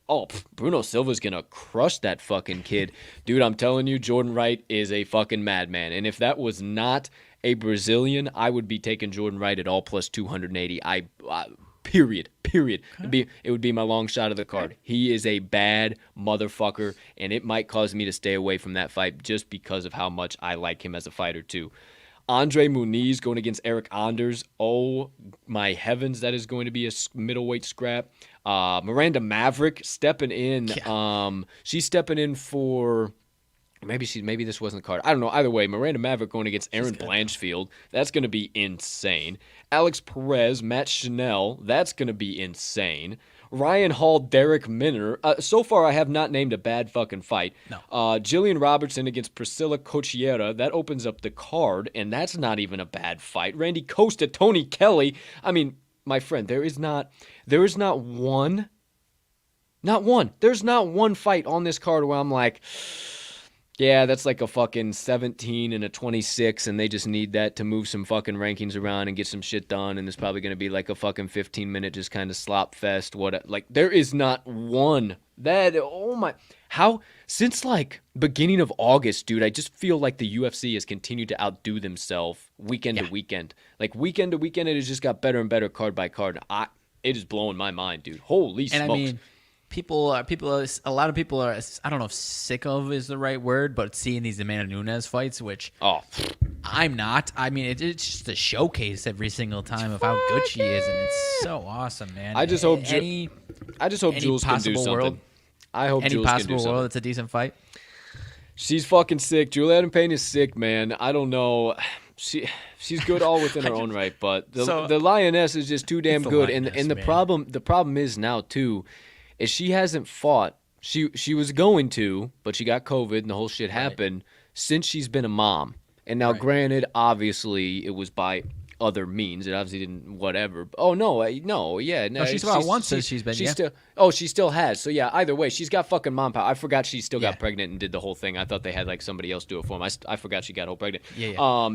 Bruno Silva's going to crush that fucking kid. Dude, I'm telling you, Jordan Wright is a fucking madman. And if that was not a Brazilian, I would be taking Jordan Wright at all plus 280. Period. Okay. It would be my long shot of the card. He is a bad motherfucker, and it might cause me to stay away from that fight just because of how much I like him as a fighter too. Andre Muniz going against Eric Anders. Oh, my heavens, that is going to be a middleweight scrap. Miranda Maverick stepping in. Yeah. She's stepping in for... Maybe this wasn't the card. I don't know. Either way, Miranda Maverick going against Aaron Blanchfield. That's going to be insane. Alex Perez, Matt Chanel. That's going to be insane. Ryan Hall, Derek Minner. So far, I have not named a bad fucking fight. No. Jillian Robertson against Priscilla Cochiera. That opens up the card, and that's not even a bad fight. Randy Costa, Tony Kelly. I mean, my friend, there's not one fight on this card where I'm like, Yeah, that's like a fucking 17 and a 26, and they just need that to move some fucking rankings around and get some shit done. And there's probably going to be like a fucking 15-minute just kind of slop fest. Like, there is not one that, oh my, how, since like beginning of August, dude, I just feel like the UFC has continued to outdo themselves weekend to weekend. Like, weekend to weekend, it has just got better and better card by card. It is blowing my mind, dude. Holy smokes. And I mean, a lot of people are, I don't know if sick of is the right word, but seeing these Amanda Nunes fights, which I'm not. I mean, it's just a showcase every single time of how good she is, and it's so awesome, man. I just hope Jules can do something. I hope Jules can do something. It's a decent fight. She's fucking sick. Juliana Payne is sick, man. I don't know. She's good all within her own right, but the Lioness is just too damn good. And the problem is now too, is she hasn't fought. She was going to, but she got COVID and the whole shit happened since she's been a mom. And now, granted, obviously it was by other means. It obviously didn't whatever. Oh no, She's about once since she's been. She still has. So yeah, either way, she's got fucking mom power. I forgot she still got pregnant and did the whole thing. I thought they had like somebody else do it for him. I forgot she got whole pregnant.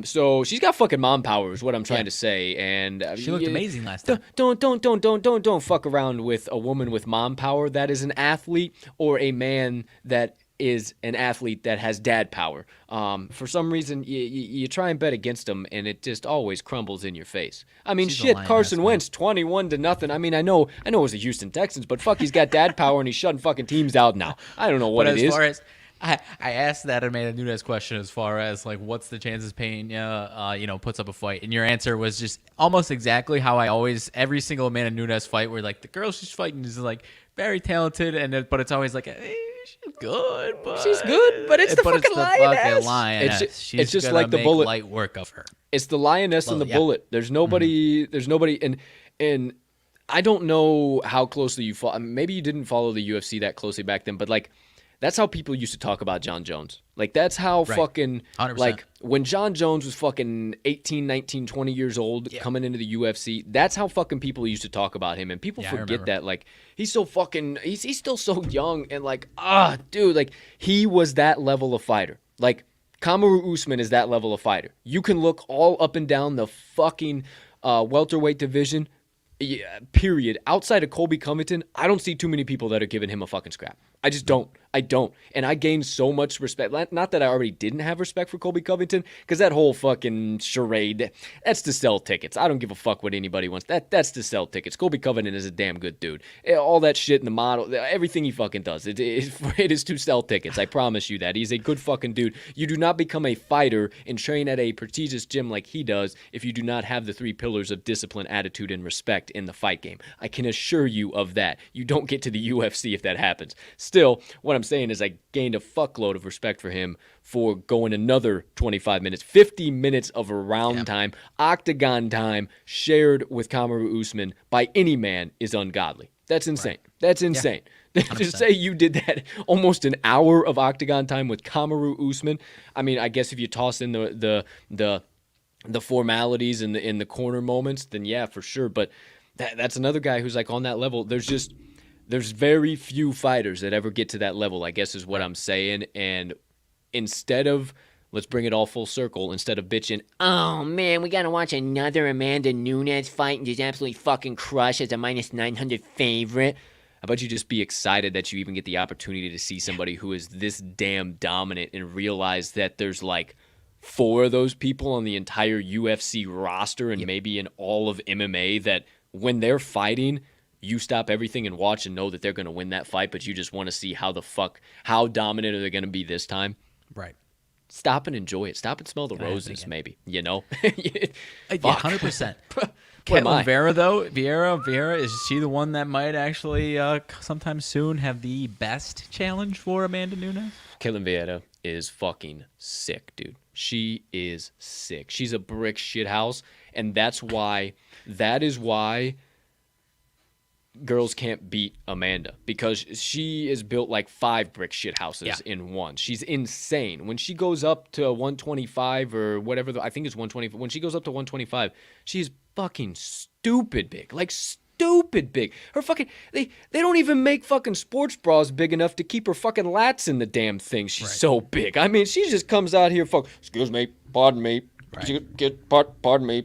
So she's got fucking mom power is what I'm trying to say. And she looked amazing last time. Don't fuck around with a woman with mom power that is an athlete or a man that is an athlete that has dad power. For some reason, you try and bet against him, and it just always crumbles in your face. I mean, Carson Wentz, 21-0. I mean, I know it was the Houston Texans, but fuck, he's got dad power, and he's shutting fucking teams out now. I don't know what it is. Far as I asked that Amanda Nunes question as far as like what's the chances Pena puts up a fight, and your answer was just almost exactly how I always every single Amanda Nunes fight where like the girl she's fighting is like very talented, but it's always like she's good, but it's the fucking lioness. She's just like the bullet. Light work of her. It's the lioness and the bullet. There's nobody. There's nobody. And I don't know how closely you follow. I mean, maybe you didn't follow the UFC that closely back then, but like. That's how people used to talk about John Jones. Like, that's how fucking, 100%. Like, when John Jones was fucking 18, 19, 20 years old coming into the UFC, that's how fucking people used to talk about him. And people forget that. Like, he's so fucking, he's still so young. And, like, dude, like, he was that level of fighter. Like, Kamaru Usman is that level of fighter. You can look all up and down the fucking welterweight division, period. Outside of Colby Covington, I don't see too many people that are giving him a fucking scrap. I just don't. I don't. And I gained so much respect. Not that I already didn't have respect for Colby Covington, because that whole fucking charade, that's to sell tickets. I don't give a fuck what anybody wants. That's to sell tickets. Colby Covington is a damn good dude. All that shit in the model, everything he fucking does, it is to sell tickets. I promise you that. He's a good fucking dude. You do not become a fighter and train at a prestigious gym like he does if you do not have the 3 pillars of discipline, attitude, and respect in the fight game. I can assure you of that. You don't get to the UFC if that happens. Still, what I'm saying is I gained a fuckload of respect for him for going another 25 minutes, 50 minutes of round time, octagon time shared with Kamaru Usman by any man is ungodly. That's insane. Right. That's insane. Yeah. To say you did that almost an hour of octagon time with Kamaru Usman, I mean, I guess if you toss in the formalities and in the corner moments, then yeah, for sure. But that's another guy who's like on that level. There's very few fighters that ever get to that level, I guess is what I'm saying. And instead of, let's bring it all full circle, instead of bitching, oh man, we got to watch another Amanda Nunes fight and just absolutely fucking crush as a minus 900 favorite. How about you just be excited that you even get the opportunity to see somebody who is this damn dominant and realize that there's like 4 of those people on the entire UFC roster and maybe in all of MMA that when they're fighting, you stop everything and watch and know that they're going to win that fight, but you just want to see how dominant are they going to be this time. Right. Stop and enjoy it. Stop and smell the roses, maybe, you know? Yeah, 100%. Caitlin Vieira, is she the one that might actually sometime soon have the best challenge for Amanda Nunes? Caitlin Vieira is fucking sick, dude. She is sick. She's a brick shithouse, and that is why girls can't beat Amanda, because she is built like 5 brick shit houses in one. She's insane. When she goes up to 125 or whatever, I think it's 120. When she goes up to 125, she's fucking stupid big, like stupid big. Her fucking they don't even make fucking sports bras big enough to keep her fucking lats in the damn thing. She's so big. I mean, she just comes out here, excuse me, pardon me. Pardon me.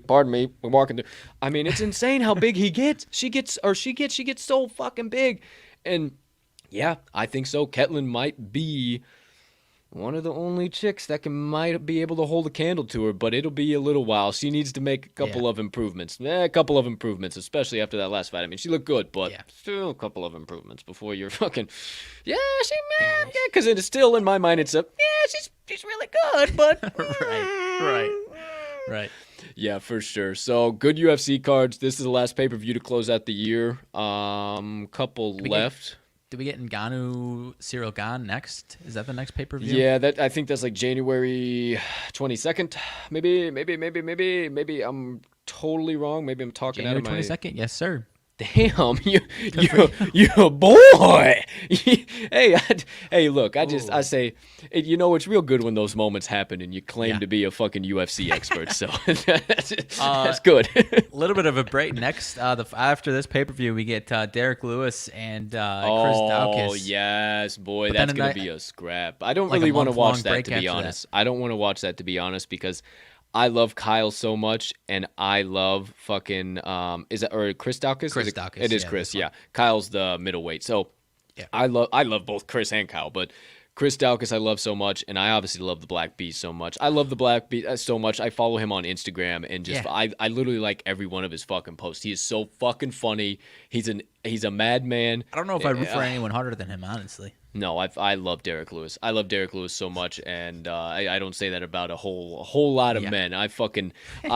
We're walking through. I mean, it's insane how big he gets. She gets so fucking big. And yeah, I think so. Ketlin might be one of the only chicks that might be able to hold a candle to her, but it'll be a little while. She needs to make a couple of improvements. Especially after that last fight. I mean, she looked good, but still a couple of improvements before you're fucking, because it is still in my mind, it's she's really good, but Right. Yeah, for sure. So good UFC cards. This is the last pay-per-view to close out the year. Couple left. Do we get Ngannou, Cyril Gane next? Is that the next pay-per-view? Yeah, I think that's like January 22nd. Maybe I'm totally wrong. Maybe I'm talking January out of my... 22nd? Yes, sir. Damn, you're a boy. Hey, look, I say, it's real good when those moments happen and you claim to be a fucking UFC expert. So that's good. A little bit of a break. Next, after this pay-per-view, we get Derek Lewis and Chris Daukaus. Oh, yes, boy, that's going to be a scrap. I don't like really want to watch that, break to be honest. I don't want to watch that, to be honest, because I love Kyle so much, and I love fucking Chris Daukaus? Chris Daukaus. It is Chris, yeah. Kyle's the middleweight. So I love both Chris and Kyle, but Chris Daukaus I love so much, and I obviously love the Black Beast so much. I love the Black Beast so much. I follow him on Instagram, and just I literally like every one of his fucking posts. He is so fucking funny. He's a madman. I don't know if I root for anyone harder than him, honestly. No, I love Derek Lewis. I love Derek Lewis so much, and I don't say that about a whole lot of men. I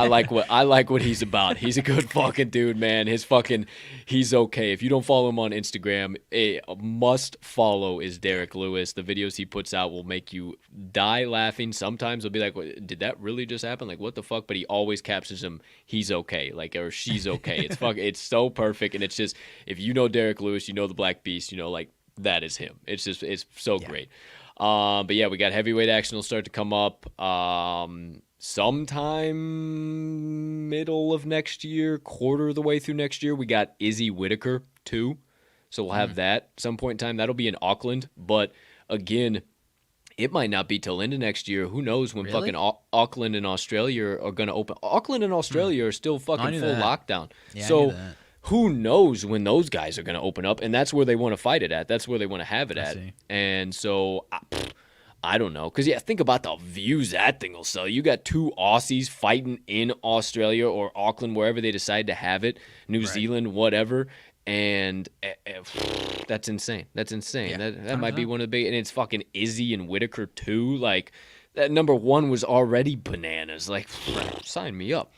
like what he's about. He's a good fucking dude, man. He's okay. If you don't follow him on Instagram, a must follow is Derek Lewis. The videos he puts out will make you die laughing. Sometimes it'll be like, did that really just happen? Like, what the fuck? But he always captions him, he's okay, like, or she's okay. It's so perfect, and it's just, if you know Derek Lewis, you know the Black Beast, like, that is him. It's so great. But yeah, we got heavyweight action will start to come up sometime middle of next year, quarter of the way through next year. We got Izzy Whitaker too, so we'll have that some point in time. That'll be in Auckland, but again, it might not be till into next year. Who knows when fucking Auckland and Australia are going to open. Auckland and Australia are still fucking full lockdown. Yeah, so who knows when those guys are going to open up, and that's where they want to fight it at. That's where they want to have it at. And so I don't know. Because, think about the views that thing will sell. You got two Aussies fighting in Australia or Auckland, wherever they decide to have it, New Zealand, whatever. And that's insane. That's insane. Yeah. That might be one of the big – and it's fucking Izzy and Whitaker too. Like, that number one was already bananas. Like, sign me up.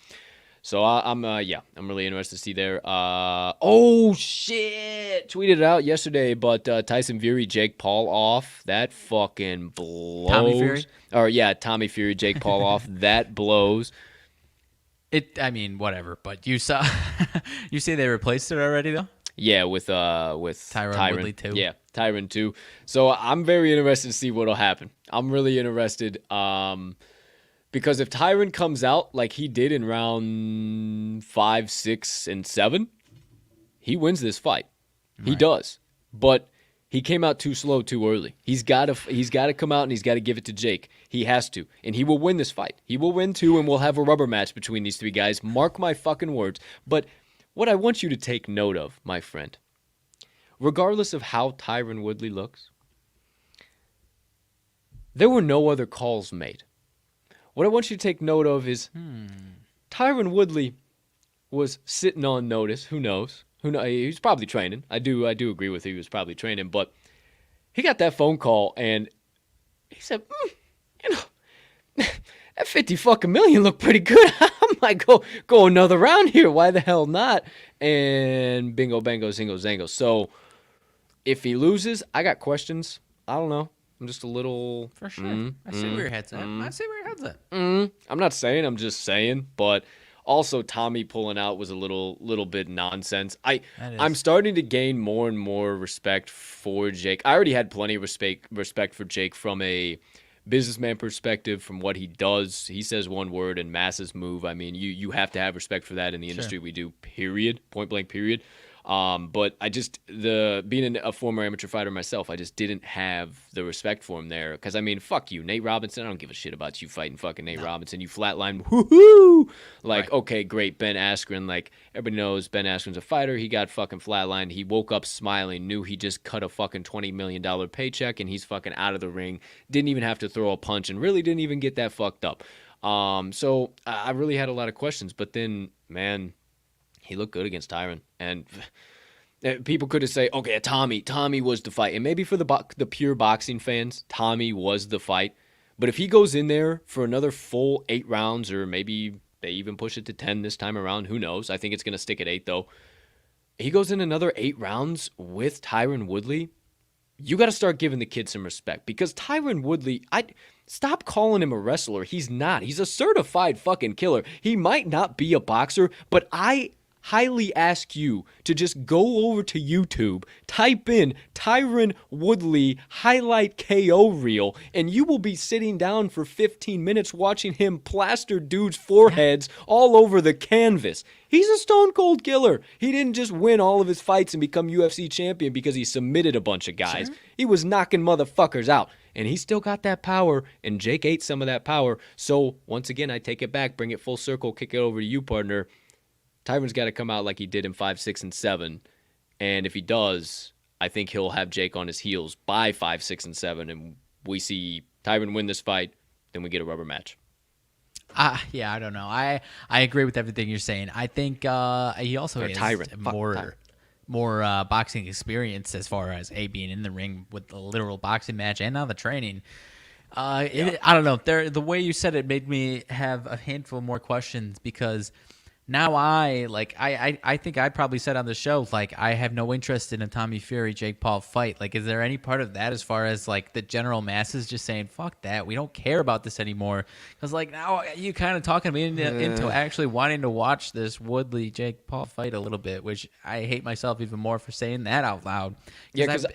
So I'm really interested to see there. Oh shit! Tweeted it out yesterday, but Tyson Fury, Jake Paul off. That fucking blows. Tommy Fury? Tommy Fury, Jake Paul off. That blows. I mean, whatever. But you saw, you say they replaced it already though? Yeah, with Tyron Woodley too. Yeah, Tyron too. So I'm very interested to see what'll happen. I'm really interested. Because if Tyron comes out like he did in round 5, 6, and 7, he wins this fight. He does. But he came out too slow too early. He's got to come out and he's got to give it to Jake. He has to. And he will win this fight. He will win too, and we'll have a rubber match between these three guys. Mark my fucking words. But what I want you to take note of, my friend, regardless of how Tyron Woodley looks, there were no other calls made. What I want you to take note of is Tyron Woodley was sitting on notice. Who knows? He was probably training. I do agree with you. He was probably training, but he got that phone call and he said, that 50 fucking million looked pretty good. I might go another round here. Why the hell not? And bingo, bango, zingo, zango. So if he loses, I got questions. I don't know. I'm just a little... For sure. I see where your head's at. I'm not saying, I'm just saying. But also, Tommy pulling out was a little bit nonsense. I'm starting to gain more and more respect for Jake. I already had plenty of respect for Jake from a businessman perspective, from what he does. He says one word and masses move. I mean, you have to have respect for that in the industry we do, period. Point blank, period. But I just being a former amateur fighter myself, I just didn't have the respect for him there. Because I mean, fuck you, Nate Robinson. I don't give a shit about you fighting fucking Nate Robinson. You flatline, woohoo! Like, Right. okay, great, Ben Askren. Like everybody knows, Ben Askren's a fighter. He got fucking flatlined. He woke up smiling, knew he just cut a fucking $20 million paycheck, and he's fucking out of the ring. Didn't even have to throw a punch, and really didn't even get that fucked up. So I really had a lot of questions. But then, man, he looked good against Tyron, and people could have said, okay, Tommy was the fight, and maybe for the pure boxing fans, Tommy was the fight. But if he goes in there for another full 8 rounds, or maybe they even push it to 10 this time around, who knows? I think it's gonna stick at 8 though. He goes in another 8 rounds with Tyron Woodley. You got to start giving the kid some respect, because Tyron Woodley, stop calling him a wrestler. He's not. He's a certified fucking killer. He might not be a boxer, but I highly ask you to just go over to YouTube, type in Tyron Woodley highlight KO reel, and you will be sitting down for 15 minutes watching him plaster dudes' foreheads all over the canvas. He's a stone cold killer. He didn't just win all of his fights and become UFC champion because he submitted a bunch of guys. Sure. He was knocking motherfuckers out, and he still got that power, and Jake ate some of that power. So once again, I take it back, bring it full circle, kick it over to you, partner. Tyron's got to come out like he did in 5, 6, and 7. And if he does, I think he'll have Jake on his heels by 5, 6, and 7. And we see Tyron win this fight, then we get a rubber match. Yeah, I don't know. I agree with everything you're saying. I think he also has more boxing experience as far as being in the ring with the literal boxing match and now the training. I don't know. The way you said it made me have a handful more questions, because now I think I probably said on the show, like, I have no interest in a Tommy Fury Jake Paul fight. Like, is there any part of that as far as like the general masses just saying, fuck that, we don't care about this anymore? Because like now you kind of talking me into actually wanting to watch this Woodley Jake Paul fight a little bit, which I hate myself even more for saying that out loud. Because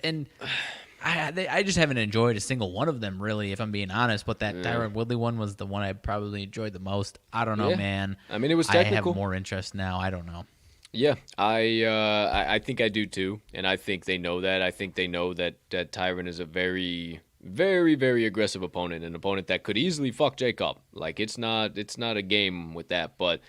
I just haven't enjoyed a single one of them, really, if I'm being honest. But that Tyron Woodley one was the one I probably enjoyed the most. I don't know, man. I mean, it was technical. I have more interest now. I don't know. Yeah, I think I do too, and I think they know that. I think they know that Tyron is a very, very, very aggressive opponent, an opponent that could easily fuck Jake up. Like, it's not a game with that, but.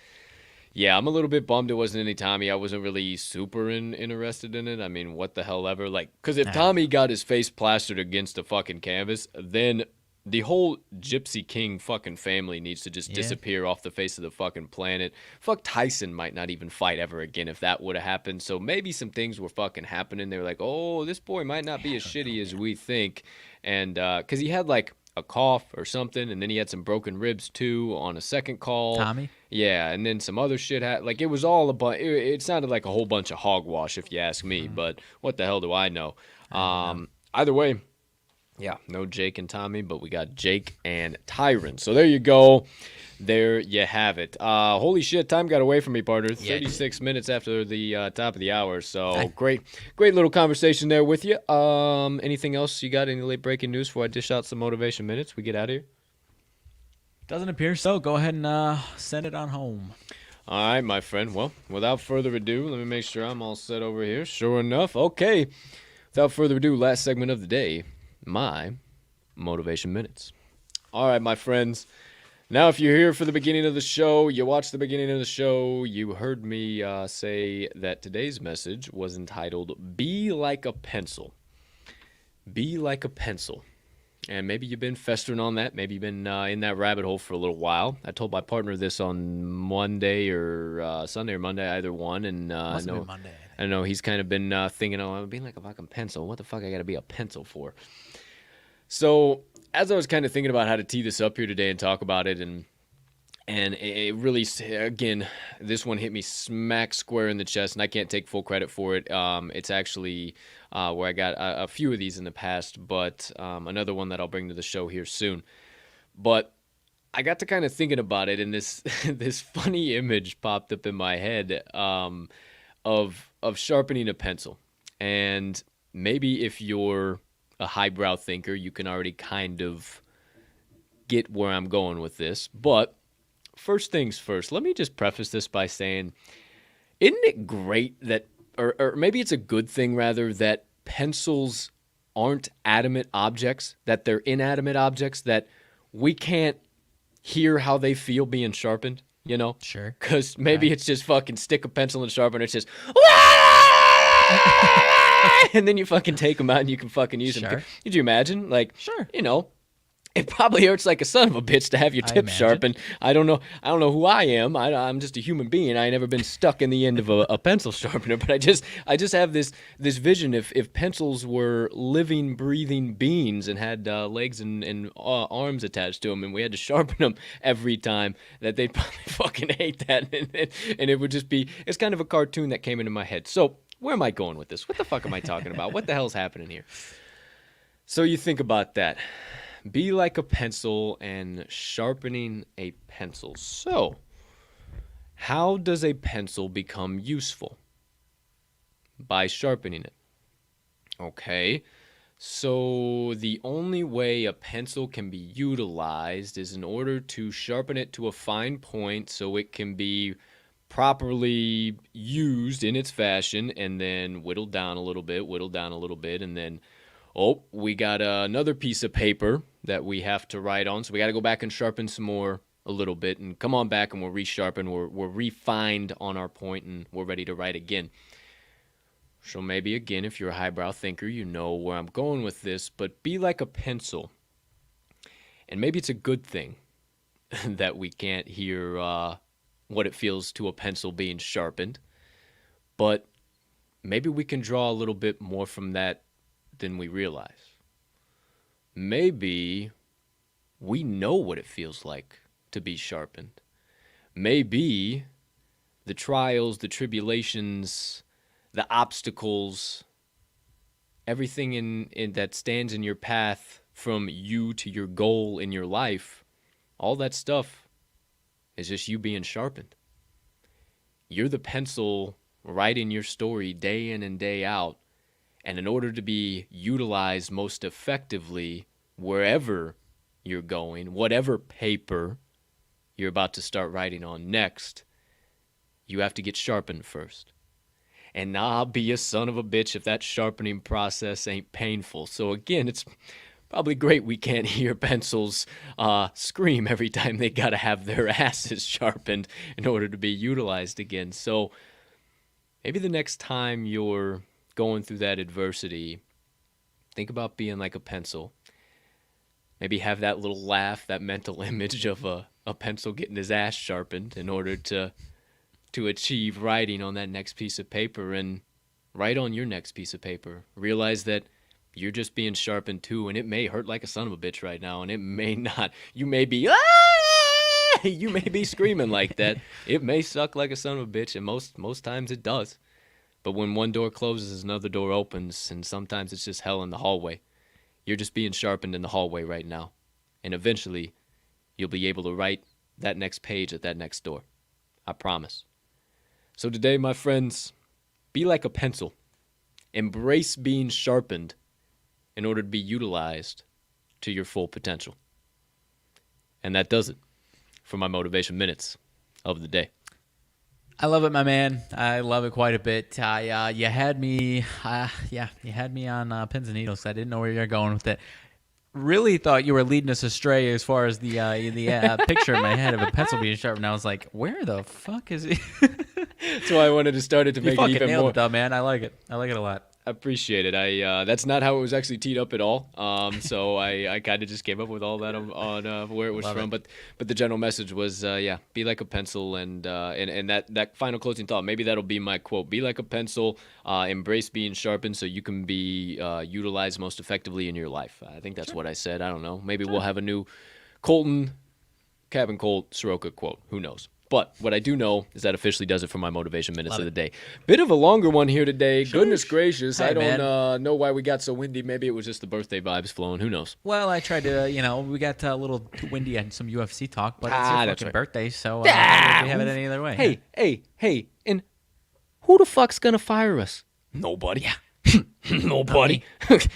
Yeah, I'm a little bit bummed it wasn't any Tommy. I wasn't really super interested in it. I mean, what the hell ever. Like, because if Tommy got his face plastered against the fucking canvas, then the whole Gypsy King fucking family needs to just disappear off the face of the fucking planet. Fuck, Tyson might not even fight ever again if that would have happened. So maybe some things were fucking happening. They were like, oh, this boy might not be as shitty as we think. And because he had like a cough or something, and then he had some broken ribs too on a second call. Tommy? Yeah, and then some other shit like it was all it sounded like a whole bunch of hogwash if you ask me, but what the hell do I know? Either way, yeah, no Jake and Tommy, but we got Jake and Tyron. So there you go. There you have it. Holy shit, time got away from me, partner. 36 minutes after the top of the hour. So great little conversation there with you. Anything else you got? Any late breaking news before I dish out some motivation minutes? We get out of here? Doesn't appear so. Go ahead and send it on home. All right, my friend. Well, without further ado, let me make sure I'm all set over here. Sure enough. Okay. Without further ado, last segment of the day, my motivation minutes. All right, my friends. Now, if you're here for the beginning of the show, you watched the beginning of the show, you heard me say that today's message was entitled, Be Like a Pencil. Be like a pencil. And maybe you've been festering on that. Maybe you've been in that rabbit hole for a little while. I told my partner this on Monday or Sunday or Monday, either one. And I know he's kind of been thinking, I'm being like a fucking pencil. What the fuck I got to be a pencil for? So as I was kind of thinking about how to tee this up here today and talk about it, and it really, again, this one hit me smack square in the chest, and I can't take full credit for it. It's actually where I got a few of these in the past, but another one that I'll bring to the show here soon. But I got to kind of thinking about it, and this this funny image popped up in my head of sharpening a pencil. And maybe if you're a highbrow thinker, you can already kind of get where I'm going with this. But first things first, let me just preface this by saying, isn't it great that or maybe it's a good thing rather that pencils aren't adamant objects, that they're inanimate objects, that we can't hear how they feel being sharpened, you know? Sure. Because maybe it's just fucking stick a pencil and sharpener, it's just, and then you fucking take them out and you can fucking use them. Could you imagine? Like, Sure. you know, it probably hurts like a son of a bitch to have your tip sharpened. I don't know who I am. I'm just a human being. I ain't never been stuck in the end of a pencil sharpener. But I just have this vision. If pencils were living, breathing beings and had legs and arms attached to them, and we had to sharpen them every time, that they'd probably fucking hate that, and it would just be. It's kind of a cartoon that came into my head. So where am I going with this? What the fuck am I talking about? What the hell's happening here? So you think about that. Be like a pencil and sharpening a pencil. So, how does a pencil become useful? By sharpening it. Okay, so the only way a pencil can be utilized is in order to sharpen it to a fine point so it can be properly used in its fashion, and then whittled down a little bit, and then we got another piece of paper that we have to write on, so we got to go back and sharpen some more a little bit, and come on back and we'll resharpen, we're refined on our point, and we're ready to write again. So maybe, again, if you're a highbrow thinker, you know where I'm going with this, but be like a pencil. And maybe it's a good thing that we can't hear what it feels to a pencil being sharpened, but maybe we can draw a little bit more from that than we realize. Maybe we know what it feels like to be sharpened. Maybe the trials, the tribulations, the obstacles, everything in that stands in your path from you to your goal in your life, all that stuff is just you being sharpened. You're the pencil writing your story day in and day out. And in order to be utilized most effectively wherever you're going, whatever paper you're about to start writing on next, you have to get sharpened first. And nah, be a son of a bitch if that sharpening process ain't painful. So again, it's probably great we can't hear pencils scream every time they gotta have their asses sharpened in order to be utilized again. So maybe the next time you're going through that adversity, think about being like a pencil. Maybe have that little laugh, that mental image of a pencil getting his ass sharpened in order to achieve writing on that next piece of paper, and write on your next piece of paper. Realize that you're just being sharpened too, and it may hurt like a son of a bitch right now, and it may not. You may be, you may be screaming like that. It may suck like a son of a bitch, and most times it does. But when one door closes, another door opens, and sometimes it's just hell in the hallway. You're just being sharpened in the hallway right now. And eventually, you'll be able to write that next page at that next door. I promise. So today, my friends, be like a pencil. Embrace being sharpened in order to be utilized to your full potential. And that does it for my Motivation Minutes of the day. I love it, my man. I love it quite a bit. You had me, you had me on pins and needles. I didn't know where you were going with it. Really thought you were leading us astray as far as the picture in my head of a pencil being sharpened. And I was like, where the fuck is he? That's why I wanted to start it to make it even nailed more. It, though, man. I like it. I like it a lot. I appreciate it. That's not how it was actually teed up at all. So I kind of just came up with all that on where it was from. But the general message was, be like a pencil, and that final closing thought. Maybe that'll be my quote: be like a pencil, embrace being sharpened, so you can be utilized most effectively in your life. I think that's what I said. I don't know. Maybe we'll have a new Cabin Colt Soroka quote. Who knows? But what I do know is that officially does it for my Motivation Minutes of the day. Bit of a longer one here today. Sure. Goodness gracious. Hey, I don't know why we got so windy. Maybe it was just the birthday vibes flowing. Who knows? Well, I tried to, we got a little windy and some UFC talk, but it's your fucking birthday, so we have it any other way. Hey, and who the fuck's going to fire us? Nobody. Yeah. No, buddy.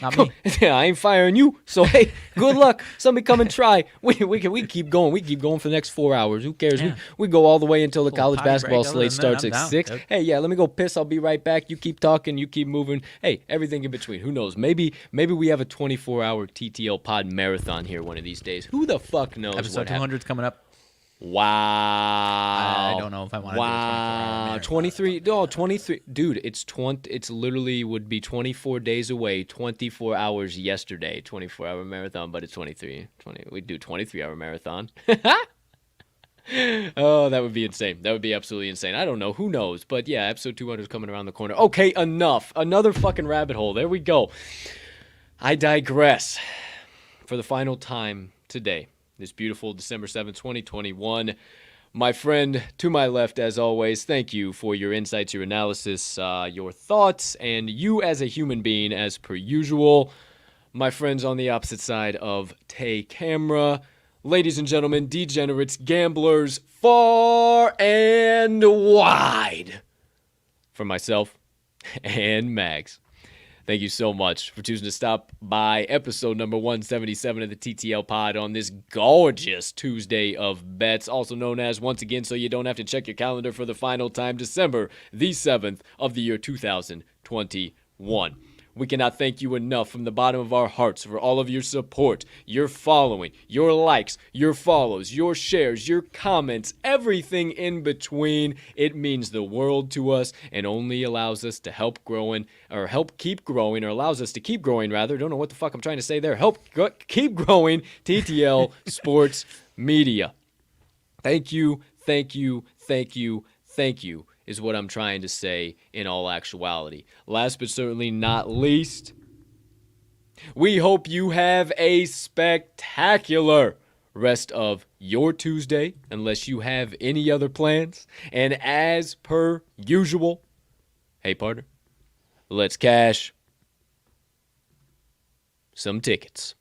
Not me. Yeah, I ain't firing you. So hey, good luck. Somebody come and try. We keep going. We keep going for the next 4 hours. Who cares? Yeah. We go all the way until the Little college potty basketball break. Other slate than starts that, at I'm down, 6. dude. Hey, yeah, let me go piss. I'll be right back. You keep talking. You keep moving. Hey, everything in between. Who knows? Maybe we have a 24-hour TTL Pod marathon here one of these days. Who the fuck knows? Episode what 200 is coming up. Wow. I don't know if I want to do a 24-hour marathon. 23. No, 23. Dude, it's literally would be 24 days away, 24 hours yesterday, 24-hour marathon, but it's 23. We'd do 23-hour marathon. Oh, that would be insane. That would be absolutely insane. I don't know. Who knows? But yeah, episode 200 is coming around the corner. Okay, enough. Another fucking rabbit hole. There we go. I digress. For the final time today, this beautiful December 7th, 2021. My friend to my left, as always, thank you for your insights, your analysis, your thoughts, and you as a human being, as per usual. My friends on the opposite side of camera, ladies and gentlemen, degenerates, gamblers, far and wide. For myself and Mags. Thank you so much for choosing to stop by episode number 177 of the TTL Pod on this gorgeous Tuesday of Bets, also known as, once again, so you don't have to check your calendar for the final time, December the 7th of the year 2021. We cannot thank you enough from the bottom of our hearts for all of your support, your following, your likes, your follows, your shares, your comments, everything in between. It means the world to us and only allows us to help keep growing, or allows us to keep growing, rather. Don't know what the fuck I'm trying to say there. Keep growing TTL Sports Media. Thank you, thank you, thank you, thank you, is what I'm trying to say in all actuality. Last but certainly not least, we hope you have a spectacular rest of your Tuesday, unless you have any other plans. And as per usual, hey partner, let's cash some tickets.